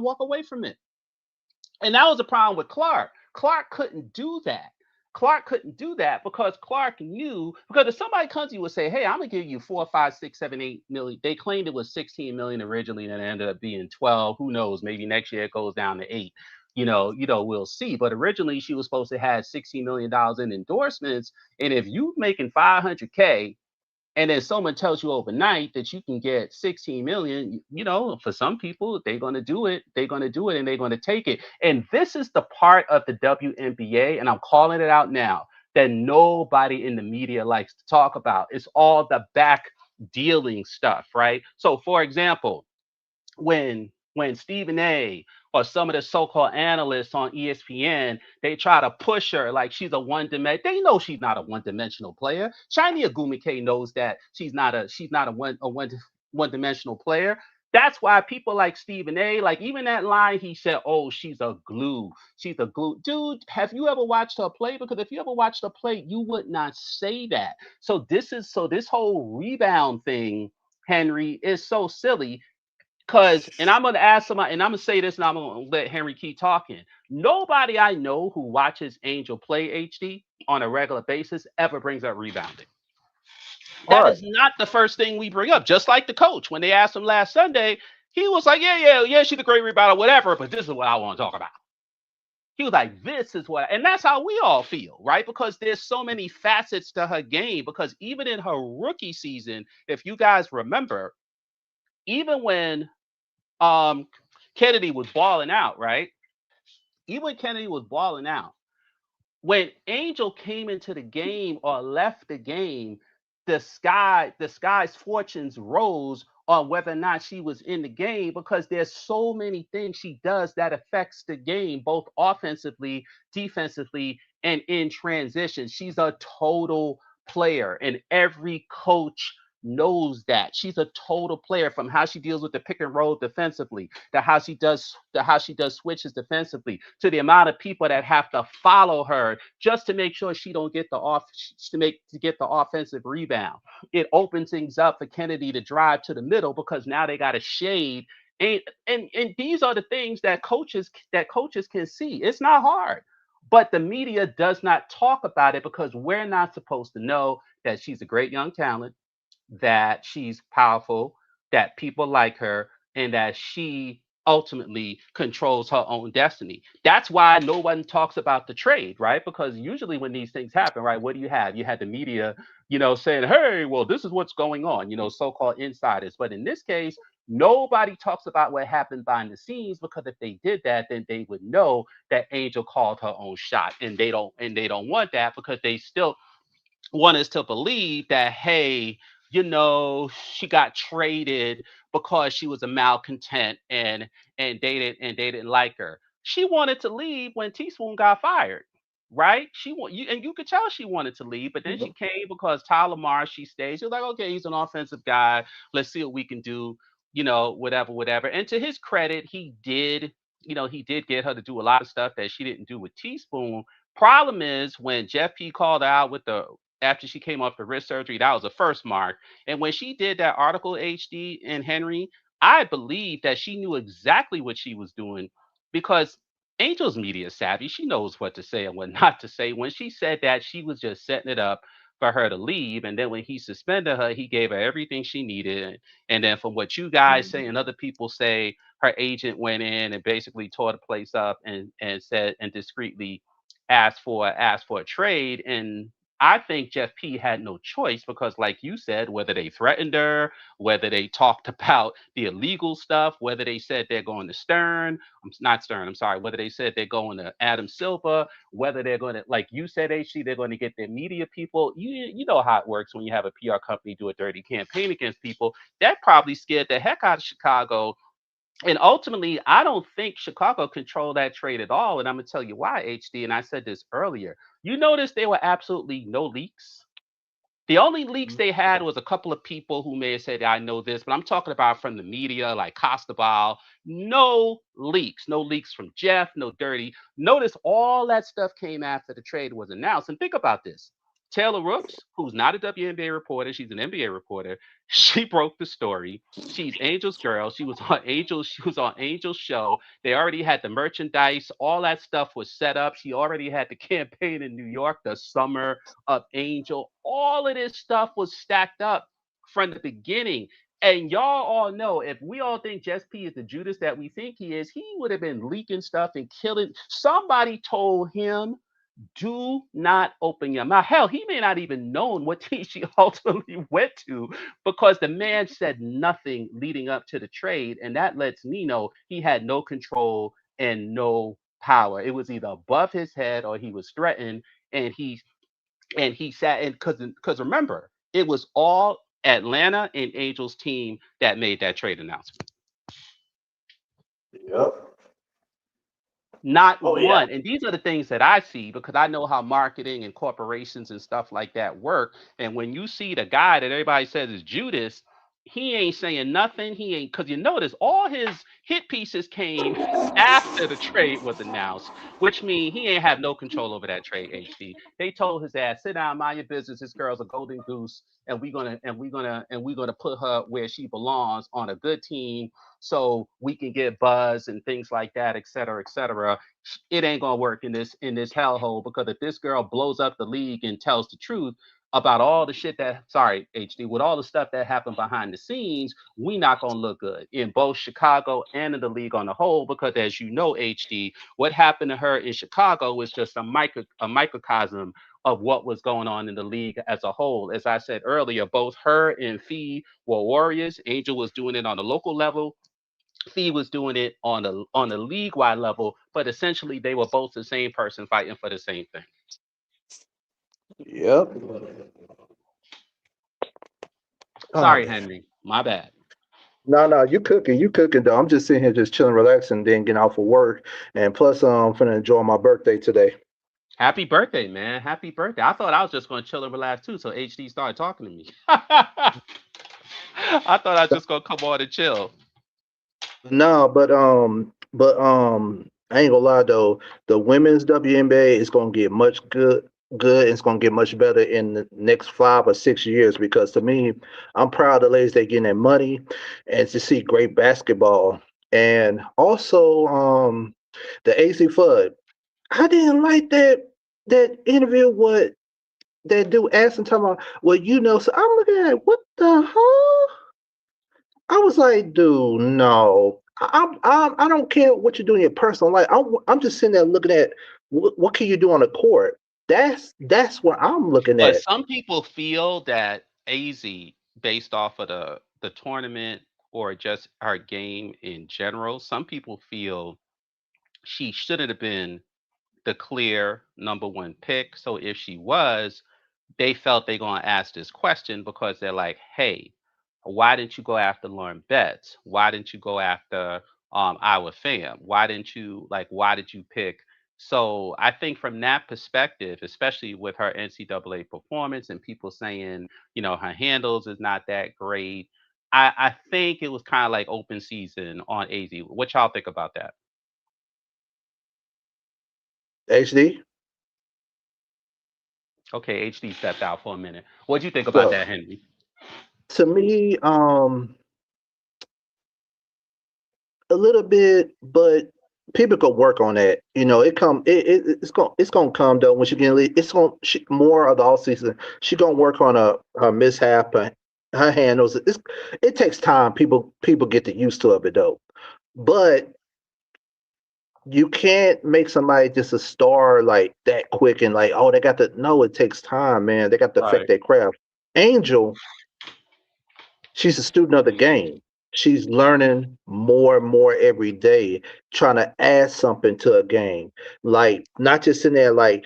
walk away from it. And that was the problem with Clark. Clark couldn't do that. Clark couldn't do that because Clark knew, because if somebody comes to you and say, "Hey, I'm gonna give you 4, 5, 6, 7, 8 million," they claimed it was 16 million originally, and it ended up being 12. Who knows? Maybe next year it goes down to 8. We'll see. But originally she was supposed to have $16 million in endorsements, and if you making 500K and then someone tells you overnight that you can get 16 million, for some people, they're going to do it. They're going to do it, and they're going to take it. And this is the part of the WNBA, and I'm calling it out now. that nobody in the media likes to talk about. It's all the back dealing stuff, right? So, for example, when Stephen A or some of the so-called analysts on ESPN, they try to push her like she's a one-dimensional. They know she's not a one-dimensional player. Shiny Agumike knows that she's not a one-dimensional player. That's why people like Stephen A, like even that line he said, "Oh, she's a glue. She's a glue." Dude, have you ever watched her play? Because if you ever watched her play, you would not say that. So this whole rebound thing, Henry, is so silly. Cause, and I'm gonna ask somebody, and I'm gonna say this, and I'm gonna let Henry keep talking. Nobody I know who watches Angel play HD on a regular basis ever brings up rebounding. That Right. is not the first thing we bring up. Just like the coach, when they asked him last Sunday, he was like, "Yeah, yeah, yeah, she's a great rebounder, whatever, but this is what I want to talk about." He was like, "This is what," and that's how we all feel, right? Because there's so many facets to her game. Because even in her rookie season, if you guys remember, even when um Kennedy was balling out, right? Even when Kennedy was balling out, when Angel came into the game or left the game, the sky's fortunes rose on whether or not she was in the game, because there's so many things she does that affects the game, both offensively, defensively, and in transition. She's a total player, and every coach knows that she's a total player, from how she deals with the pick and roll defensively, to how she does switches defensively, to the amount of people that have to follow her just to make sure she don't get the off to get the offensive rebound. It opens things up for Kennedy to drive to the middle, because now they got a shade. And these are the things that coaches can see. It's not hard. But the media does not talk about it, because we're not supposed to know that she's a great young talent, that she's powerful, that people like her, and that she ultimately controls her own destiny. That's why no one talks about the trade, right? Because usually when these things happen, right, what do you have? You had the media, saying, "Hey, well, this is what's going on," so-called insiders. But in this case, nobody talks about what happened behind the scenes, because if they did that, then they would know that Angel called her own shot, and they don't want that, because they still want us to believe that, hey, she got traded because she was a malcontent, and they didn't like her. She wanted to leave when Teaspoon got fired, right? And you could tell she wanted to leave, but then she came because Tyler Marsh, she stayed. She was like, "Okay, he's an offensive guy. Let's see what we can do, whatever, whatever." And to his credit, he did get her to do a lot of stuff that she didn't do with Teaspoon. Problem is, when Jeff P called her out with the after she came off the wrist surgery, that was the first mark. And when she did that article, HD and Henry, I believe that she knew exactly what she was doing, because Angel's media savvy. She knows what to say and what not to say. When she said that, she was just setting it up for her to leave. And then when he suspended her, he gave her everything she needed. And then from what you guys say and other people say, her agent went in and basically tore the place up, and said, and discreetly asked for a trade. And I think Jeff P had no choice, because, like you said, whether they threatened her, whether they talked about the illegal stuff, whether they said they're going to Stern, not Stern, I'm sorry, whether they said they're going to Adam Silver, whether they're going to, like you said, HC, they're going to get their media people. You know how it works when you have a PR company do a dirty campaign against people. That probably scared the heck out of Chicago. And ultimately, I don't think Chicago controlled that trade at all. And I'm going to tell you why, HD. And I said this earlier. You notice there were absolutely no leaks. The only leaks they had was a couple of people who may have said, "I know this," but I'm talking about from the media, like Costabile. No leaks. No leaks from Jeff, no dirty. Notice all that stuff came after the trade was announced. And think about this. Taylor Rooks, who's not a WNBA reporter, she's an NBA reporter. She broke the story. She's Angel's girl. She was on Angel's show. They already had the merchandise. All that stuff was set up. She already had the campaign in New York, the summer of Angel. All of this stuff was stacked up from the beginning. And y'all all know, if we all think Jess P is the Judas that we think he is, he would have been leaking stuff and killing. Somebody told him, "Do not open your mouth." Hell, he may not even known what team she ultimately went to, because the man said nothing leading up to the trade. And that lets me know he had no control and no power. It was either above his head or he was threatened. And And he sat and because remember, it was all Atlanta and Angels team that made that trade announcement. Yep. Not Oh yeah. one. And these are the things that I see because I know how marketing and corporations and stuff like that work. And when you see the guy that everybody says is Judas, he ain't saying nothing. He ain't, because you notice all his hit pieces came after the trade was announced, which means he ain't have no control over that trade. HD. They told his ass, sit down, mind your business. This girl's a golden goose, and we're gonna put her where she belongs on a good team so we can get buzz and things like that, et cetera, et cetera. It ain't gonna work in this hellhole because if this girl blows up the league and tells the truth about all the shit that sorry, HD, with all the stuff that happened behind the scenes, we not gonna look good in both Chicago and in the league on the whole, because as you know, HD, what happened to her in Chicago was just a microcosm of what was going on in the league as a whole. As I said earlier, both her and Fee were warriors. Angel was doing it on the local level. Fee was doing it on a league wide level, but essentially they were both the same person fighting for the same thing. Yep. Sorry, Henry, my bad. No, you cooking though. I'm just sitting here just chilling, relaxing, then getting off of work. And plus I'm finna enjoy my birthday today. Happy birthday, man! Happy birthday! I thought I was just gonna chill and relax too, so HD started talking to me. I thought I was just gonna come on and chill. No, but I ain't gonna lie though, the women's WNBA is gonna get much good. It's gonna get much better in the next 5 or 6 years because to me, I'm proud of the ladies that getting their money and to see great basketball. And also the AC Fudd. I didn't like that interview with that dude asking talking about, well, so I'm looking at what the hell? I was like, dude, no. I don't care what you do in your personal life. I'm just sitting there looking at what can you do on the court. That's what I'm looking But at. some people feel that AZ, based off of the tournament or just our game in general, some people feel she shouldn't have been the clear number one pick. So if she was, they felt they're going to ask this question because they're like, hey, why didn't you go after Lauren Betts? Why didn't you go after our fam? Why did you pick? So I think from that perspective, especially with her NCAA performance and people saying, her handles is not that great, I think it was kind of like open season on AZ. What y'all think about that? HD. Okay, HD stepped out for a minute. What do you think about So that, Henry? to me, a little bit, but people could work on that. It's gonna come though when she get lead. More of the all season. She gonna work on her mishap, her handles. It takes time. People get to used to it though. But you can't make somebody just a star like that quick and like, oh, they got to no, it takes time, man. They got to affect Right. their craft. Angel, she's a student of the game. She's learning more and more every day, trying to add something to a game. Like not just in there, like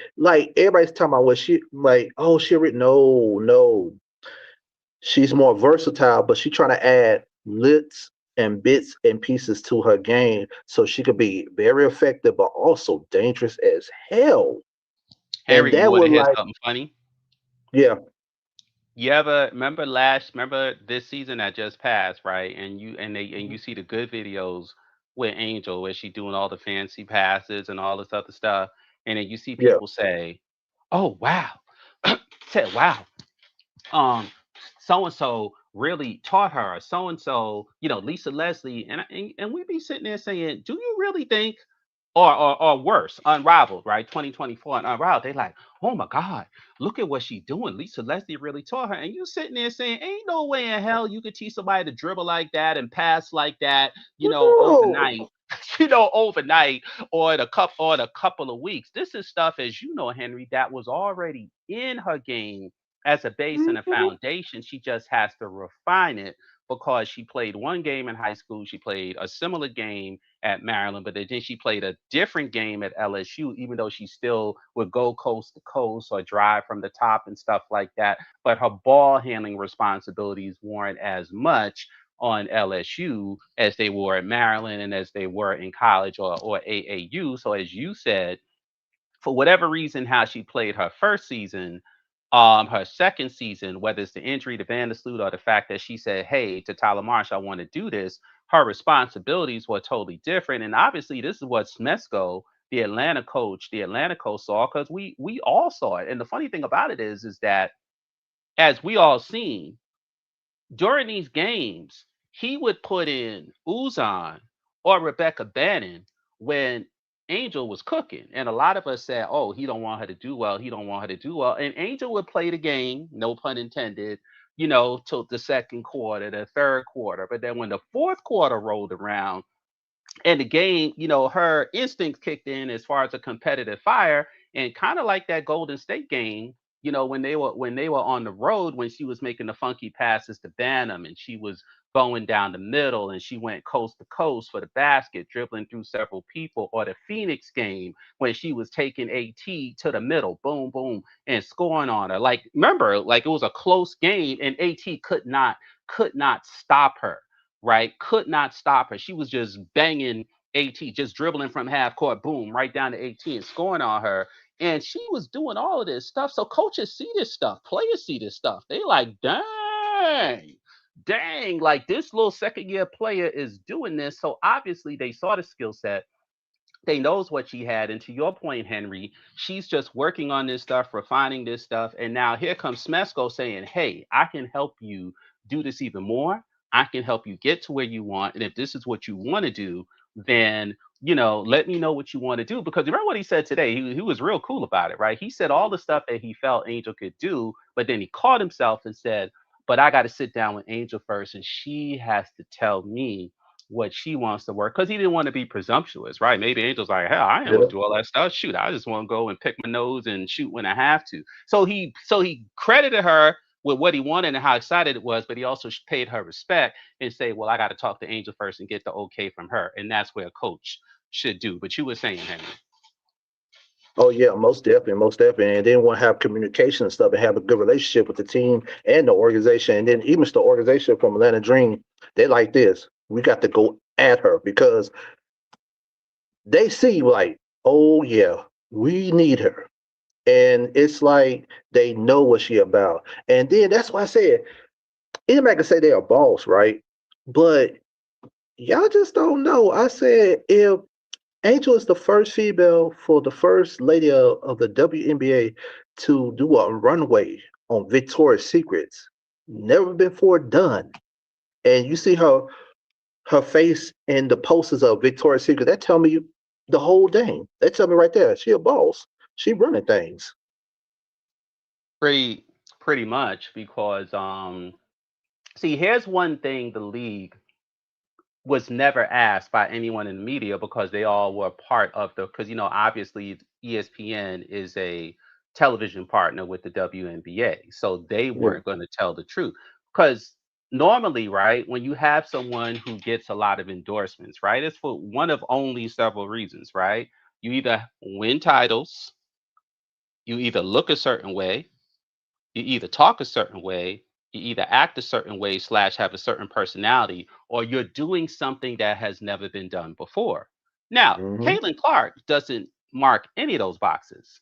everybody's talking about what she like. Oh, she already no. She's more versatile, but she's trying to add lits and bits and pieces to her game so she could be very effective, but also dangerous as hell. And Henry, you that want was to hear like, something funny? yeah, You ever remember this season that just passed, right? And you see the good videos with Angel where she doing all the fancy passes and all this other stuff, and then you see yeah, people say, "Oh wow," said, "Wow, um, so and so really taught her, so and so, Lisa Leslie," and we be sitting there saying, "Do you really think?" Or worse, Unrivaled, right? 2024 and Unrivaled. They like, oh my God, look at what she doing. Lisa Leslie really taught her. And you sitting there saying, ain't no way in hell you could teach somebody to dribble like that and pass like that, no, overnight, overnight or in a couple of weeks. This is stuff, as you know, Henry, that was already in her game as a base and a Mhm. foundation. She just has to refine it because she played one game in high school. She played a similar game at Maryland, but then she played a different game at LSU, even though she still would go coast to coast or drive from the top and stuff like that. But her ball handling responsibilities weren't as much on LSU as they were at Maryland and as they were in college or AAU. So, as you said, for whatever reason, how she played her first season, her second season, whether it's the injury to Vandersloot or the fact that she said, "Hey, to Tyler Marsh, I want to do this," her responsibilities were totally different. And obviously, this is what Smesco, the Atlanta coach saw, because we all saw it. And the funny thing about it is that as we all seen, during these games, he would put in Uzan or Rebecca Bannon when Angel was cooking. And a lot of us said, oh, he don't want her to do well. He don't want her to do well. And Angel would play the game, no pun intended, till the second quarter, the third quarter. But then when the fourth quarter rolled around, and the game, her instincts kicked in as far as a competitive fire, and kind of like that Golden State game, when they were on the road, when she was making the funky passes to Banham, and she was going down the middle, and she went coast to coast for the basket, dribbling through several people, or the Phoenix game when she was taking AT to the middle, boom, boom, and scoring on her. Like, remember, like, it was a close game, and AT could not stop her, right? Could not stop her. She was just banging AT, just dribbling from half court, boom, right down to AT and scoring on her. And she was doing all of this stuff. So coaches see this stuff, players see this stuff. They like, dang, like this little second year player is doing this. So obviously they saw the skill set, they knows what she had. And to your point, Henry, she's just working on this stuff, refining this stuff. And now here comes Smesco saying, hey, I can help you do this even more. I can help you get to where you want. And if this is what you want to do, then let me know what you want to do. Because remember what he said today? He was real cool about it, right? He said all the stuff that he felt Angel could do, but then he caught himself and said, but I got to sit down with Angel first, and she has to tell me what she wants to work, because he didn't want to be presumptuous, right? Maybe Angel's like, hell, I ain't want Yeah. to do all that stuff. Shoot, I just want to go and pick my nose and shoot when I have to. So he credited her with what he wanted and how excited it was, but he also paid her respect and say, well, I got to talk to Angel first and get the okay from her, and that's where a coach should do. But you were saying, Henry. Oh yeah, most definitely, most definitely. And then want to have communication and stuff and have a good relationship with the team and the organization. And then even the organization from Atlanta Dream, they like this. We got to go at her because they see like, oh yeah, we need her. And it's like they know what she about. And then that's why I said anybody can say they're a boss, right? But y'all just don't know. I said if Angel is the first female for the first lady of the WNBA to do a runway on Victoria's Secrets. Never before done. And you see her face in the posters of Victoria's Secret. That tell me the whole thing. That tell me right there. She a boss. She running things. Pretty pretty much, because see, here's one thing the league was never asked by anyone in the media, because they all were part of because obviously ESPN is a television partner with the WNBA, so they Yeah. weren't going to tell the truth. Because normally, right, when you have someone who gets a lot of endorsements, right, it's for one of only several reasons, right? You either win titles, you either look a certain way, you either talk a certain way, you either act a certain way slash have a certain personality, or you're doing something that has never been done before. Now, Hmm. Caitlin Clark doesn't mark any of those boxes,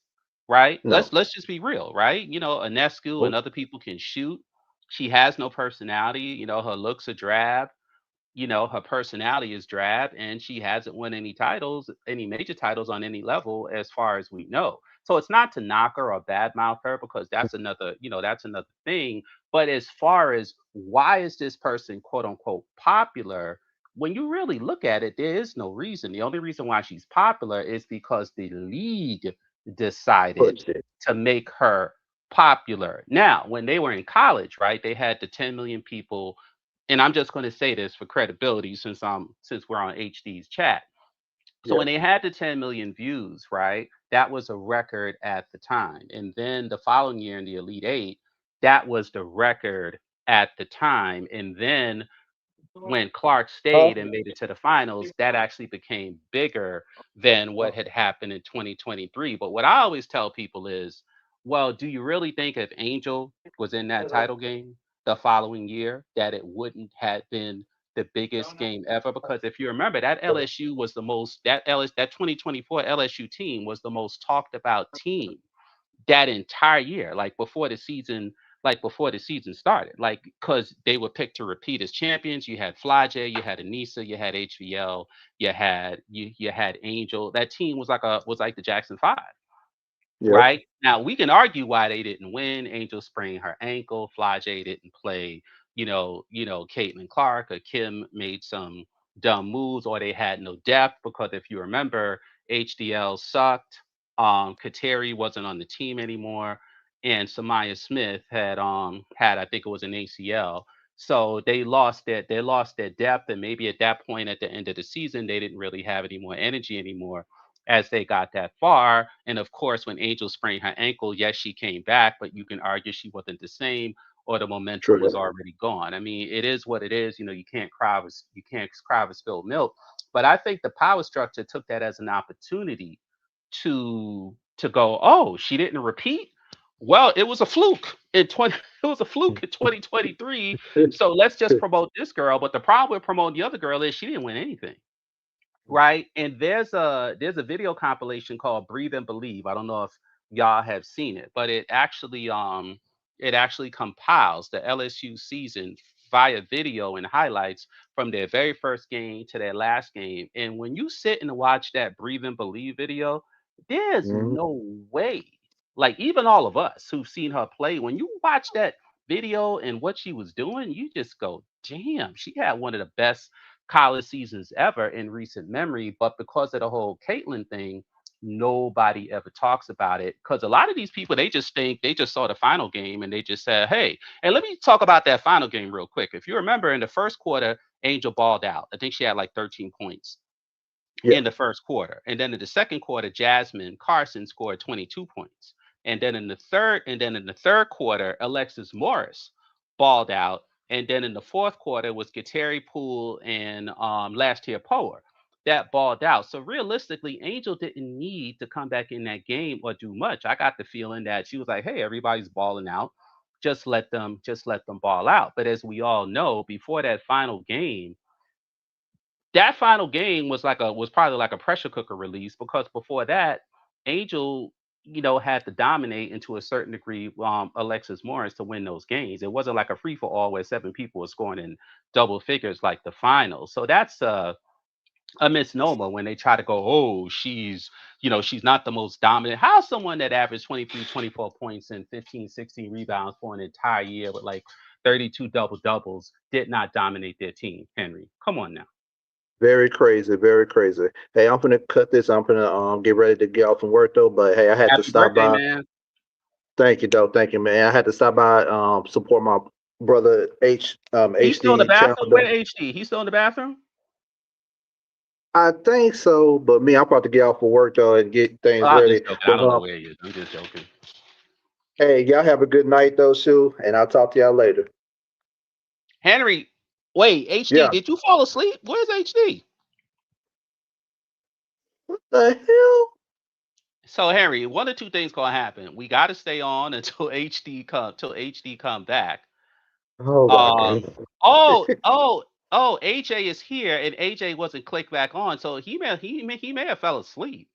right? No. Let's just be real, right? Anescu and Nope. other people can shoot. She has no personality. Her looks are drab. Her personality is drab, and she hasn't won any titles, any major titles on any level as far as we know. So it's not to knock her or badmouth her, because that's another thing. But as far as why is this person quote unquote popular, when you really look at it, there is no reason. The only reason why she's popular is because the league decided Push it. to make her popular. Now, when they were in college, right, they had the 10 million people, and I'm just going to say this for credibility, since we're on HD's chat. So Yeah. when they had the 10 million views, right, that was a record at the time. And then the following year in the Elite Eight, That was the record at the time. And then when Clark Huh? stayed and made it to the finals, that actually became bigger than what had happened in 2023. But what I always tell people is, well, do you really think if Angel was in that title game the following year, that it wouldn't have been the biggest game ever? Because if you remember, that LSU was the most that 2024 LSU team was the most talked about team that entire year, like before the season started, like because they were picked to repeat as champions. You had Flyjay, you had Anissa, you had HVL, you had Angel. That team was like the Jackson Five, Yep. right? Now we can argue why they didn't win. Angel sprained her ankle. Flyjay didn't play. Caitlin Clark or Kim made some dumb moves, or they had no depth. Because if you remember, HDL sucked. Kateri wasn't on the team anymore, and Samaya Smith had I think it was an ACL. So they lost their depth, and maybe at that point at the end of the season they didn't really have any more energy anymore as they got that far. And of course, when Angel sprained her ankle, yes, she came back, but you can argue she wasn't the same or the momentum was True. already gone. I mean, it is what it is. You can't cry with spilled milk. But I think the power structure took that as an opportunity to go, oh, she didn't repeat. Well, it was a fluke in 20 it was a fluke in 2023. So let's just promote this girl. But the problem with promoting the other girl is she didn't win anything. Right, and there's a video compilation called "Breathe and Believe." I don't know if y'all have seen it, but it actually compiles the LSU season via video and highlights from their very first game to their last game. And when you sit and watch that "Breathe and Believe" video, there's Mhm. no way, like even all of us who've seen her play, when you watch that video and what she was doing, you just go, "Damn, she had one of the best college seasons ever in recent memory." But because of the whole Caitlyn thing, nobody ever talks about it. Because a lot of these people, they just think they just saw the final game and they just said, hey, and let me talk about that final game real quick. If you remember in the first quarter, Angel balled out. I think she had like 13 points Yeah. in the first quarter. And then in the second quarter, Jasmine Carson scored 22 points. And then in the third quarter, Alexis Morris balled out. And then in the fourth quarter was Kateri Poole and last year Power that balled out. So realistically, Angel didn't need to come back in that game or do much. I got the feeling that she was like, hey, everybody's balling out. Just let them ball out. But as we all know, before that final game was probably like a pressure cooker release, because before that, Angel, had to dominate, and to a certain degree, Alexis Morris, to win those games. It wasn't like a free for all where seven people were scoring in double figures like the finals. So that's a misnomer when they try to go, oh, she's not the most dominant. How someone that averaged 23, 24 points and 15, 16 rebounds for an entire year with like 32 double doubles did not dominate their team, Henry? Come on now. Very crazy, very crazy. Hey, I'm gonna cut this. I'm gonna get ready to get off from work though. But hey, I had to Happy stop birthday, by. man. Thank you, though. Thank you, man. I had to stop by support my brother He's still in the HD channel bathroom. Where though. HD? He's still in the bathroom. I think so, but me, I'm about to get off for work though and get Oh, things I'm just ready. joking. I But don't know where he is. I'm just joking. hey, y'all have a good night though, Sue, and I'll talk to y'all later. Henry, wait, HD, Yeah. did you fall asleep? Where's HD? What the hell? So Henry, one or two things gonna happen. We got to stay on until HD come back. Oh my Um. goodness. Oh, AJ is here, and AJ wasn't clicked back on, so he may have fell asleep.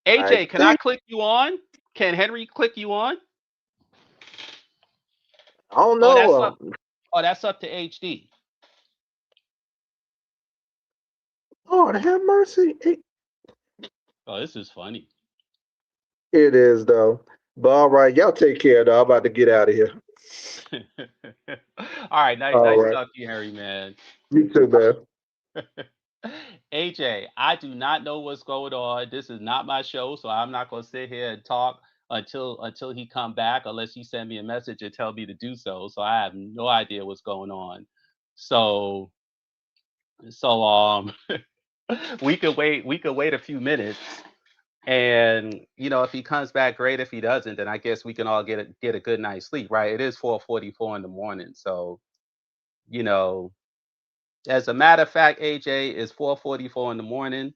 I AJ, can I think click you on? Can Henry click you on? I don't Oh, that's know. up. Oh, that's up to HD. Lord have mercy. Oh, this is funny. It is though. But all right, y'all take care though. I'm about to get out of here. All right, nice, All nice right. talk to you, Harry, man. You too, man. AJ, I do not know what's going on. This is not my show, so I'm not gonna sit here and talk until he come back, unless he send me a message and tell me to do so. So I have no idea what's going on. So so we could wait. We could wait a few minutes And if he comes back, great. If he doesn't, then I guess we can all get a good night's sleep, right? It is 4:44 in the morning, so you know. As a matter of fact, AJ, is 4:44 in the morning.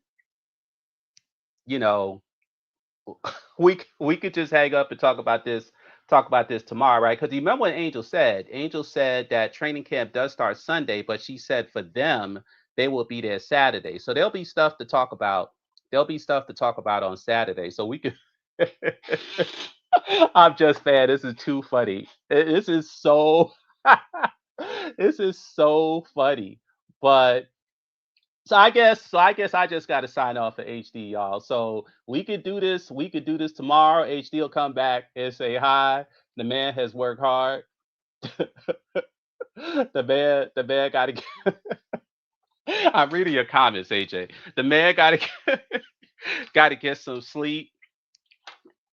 You know, we could just hang up and talk about this tomorrow, right? Because you remember what Angel said? Angel said that training camp does start Sunday, but she said for them they will be there Saturday, so there'll be stuff to talk about. There'll be stuff to talk about on Saturday, so we could. I'm just fan. This is too funny. This is so. This is so funny, but so I guess I just got to sign off for HD, y'all. So we could do this. We could do this tomorrow. HD will come back and say hi. The man has worked hard. The man got to. I'm reading your comments, AJ. The man got to got to get some sleep.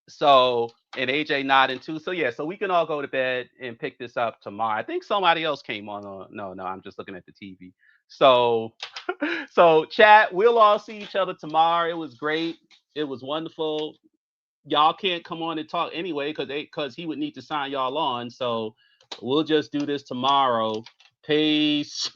So and AJ nodding too. So yeah, so we can all go to bed and pick this up tomorrow. I think somebody else came on. No, I'm just looking at the TV. So so chat, we'll all see each other tomorrow. It was great. It was wonderful. Y'all can't come on and talk anyway because he would need to sign y'all on. So we'll just do this tomorrow. Peace.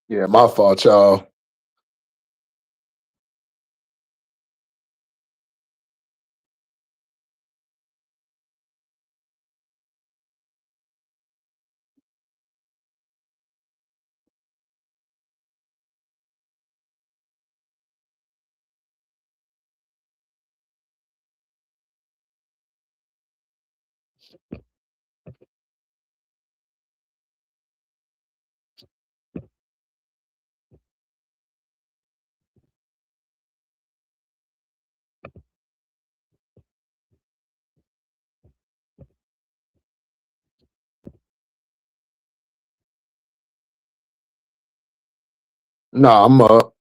Yeah, my fault, y'all. Nah, I'm up.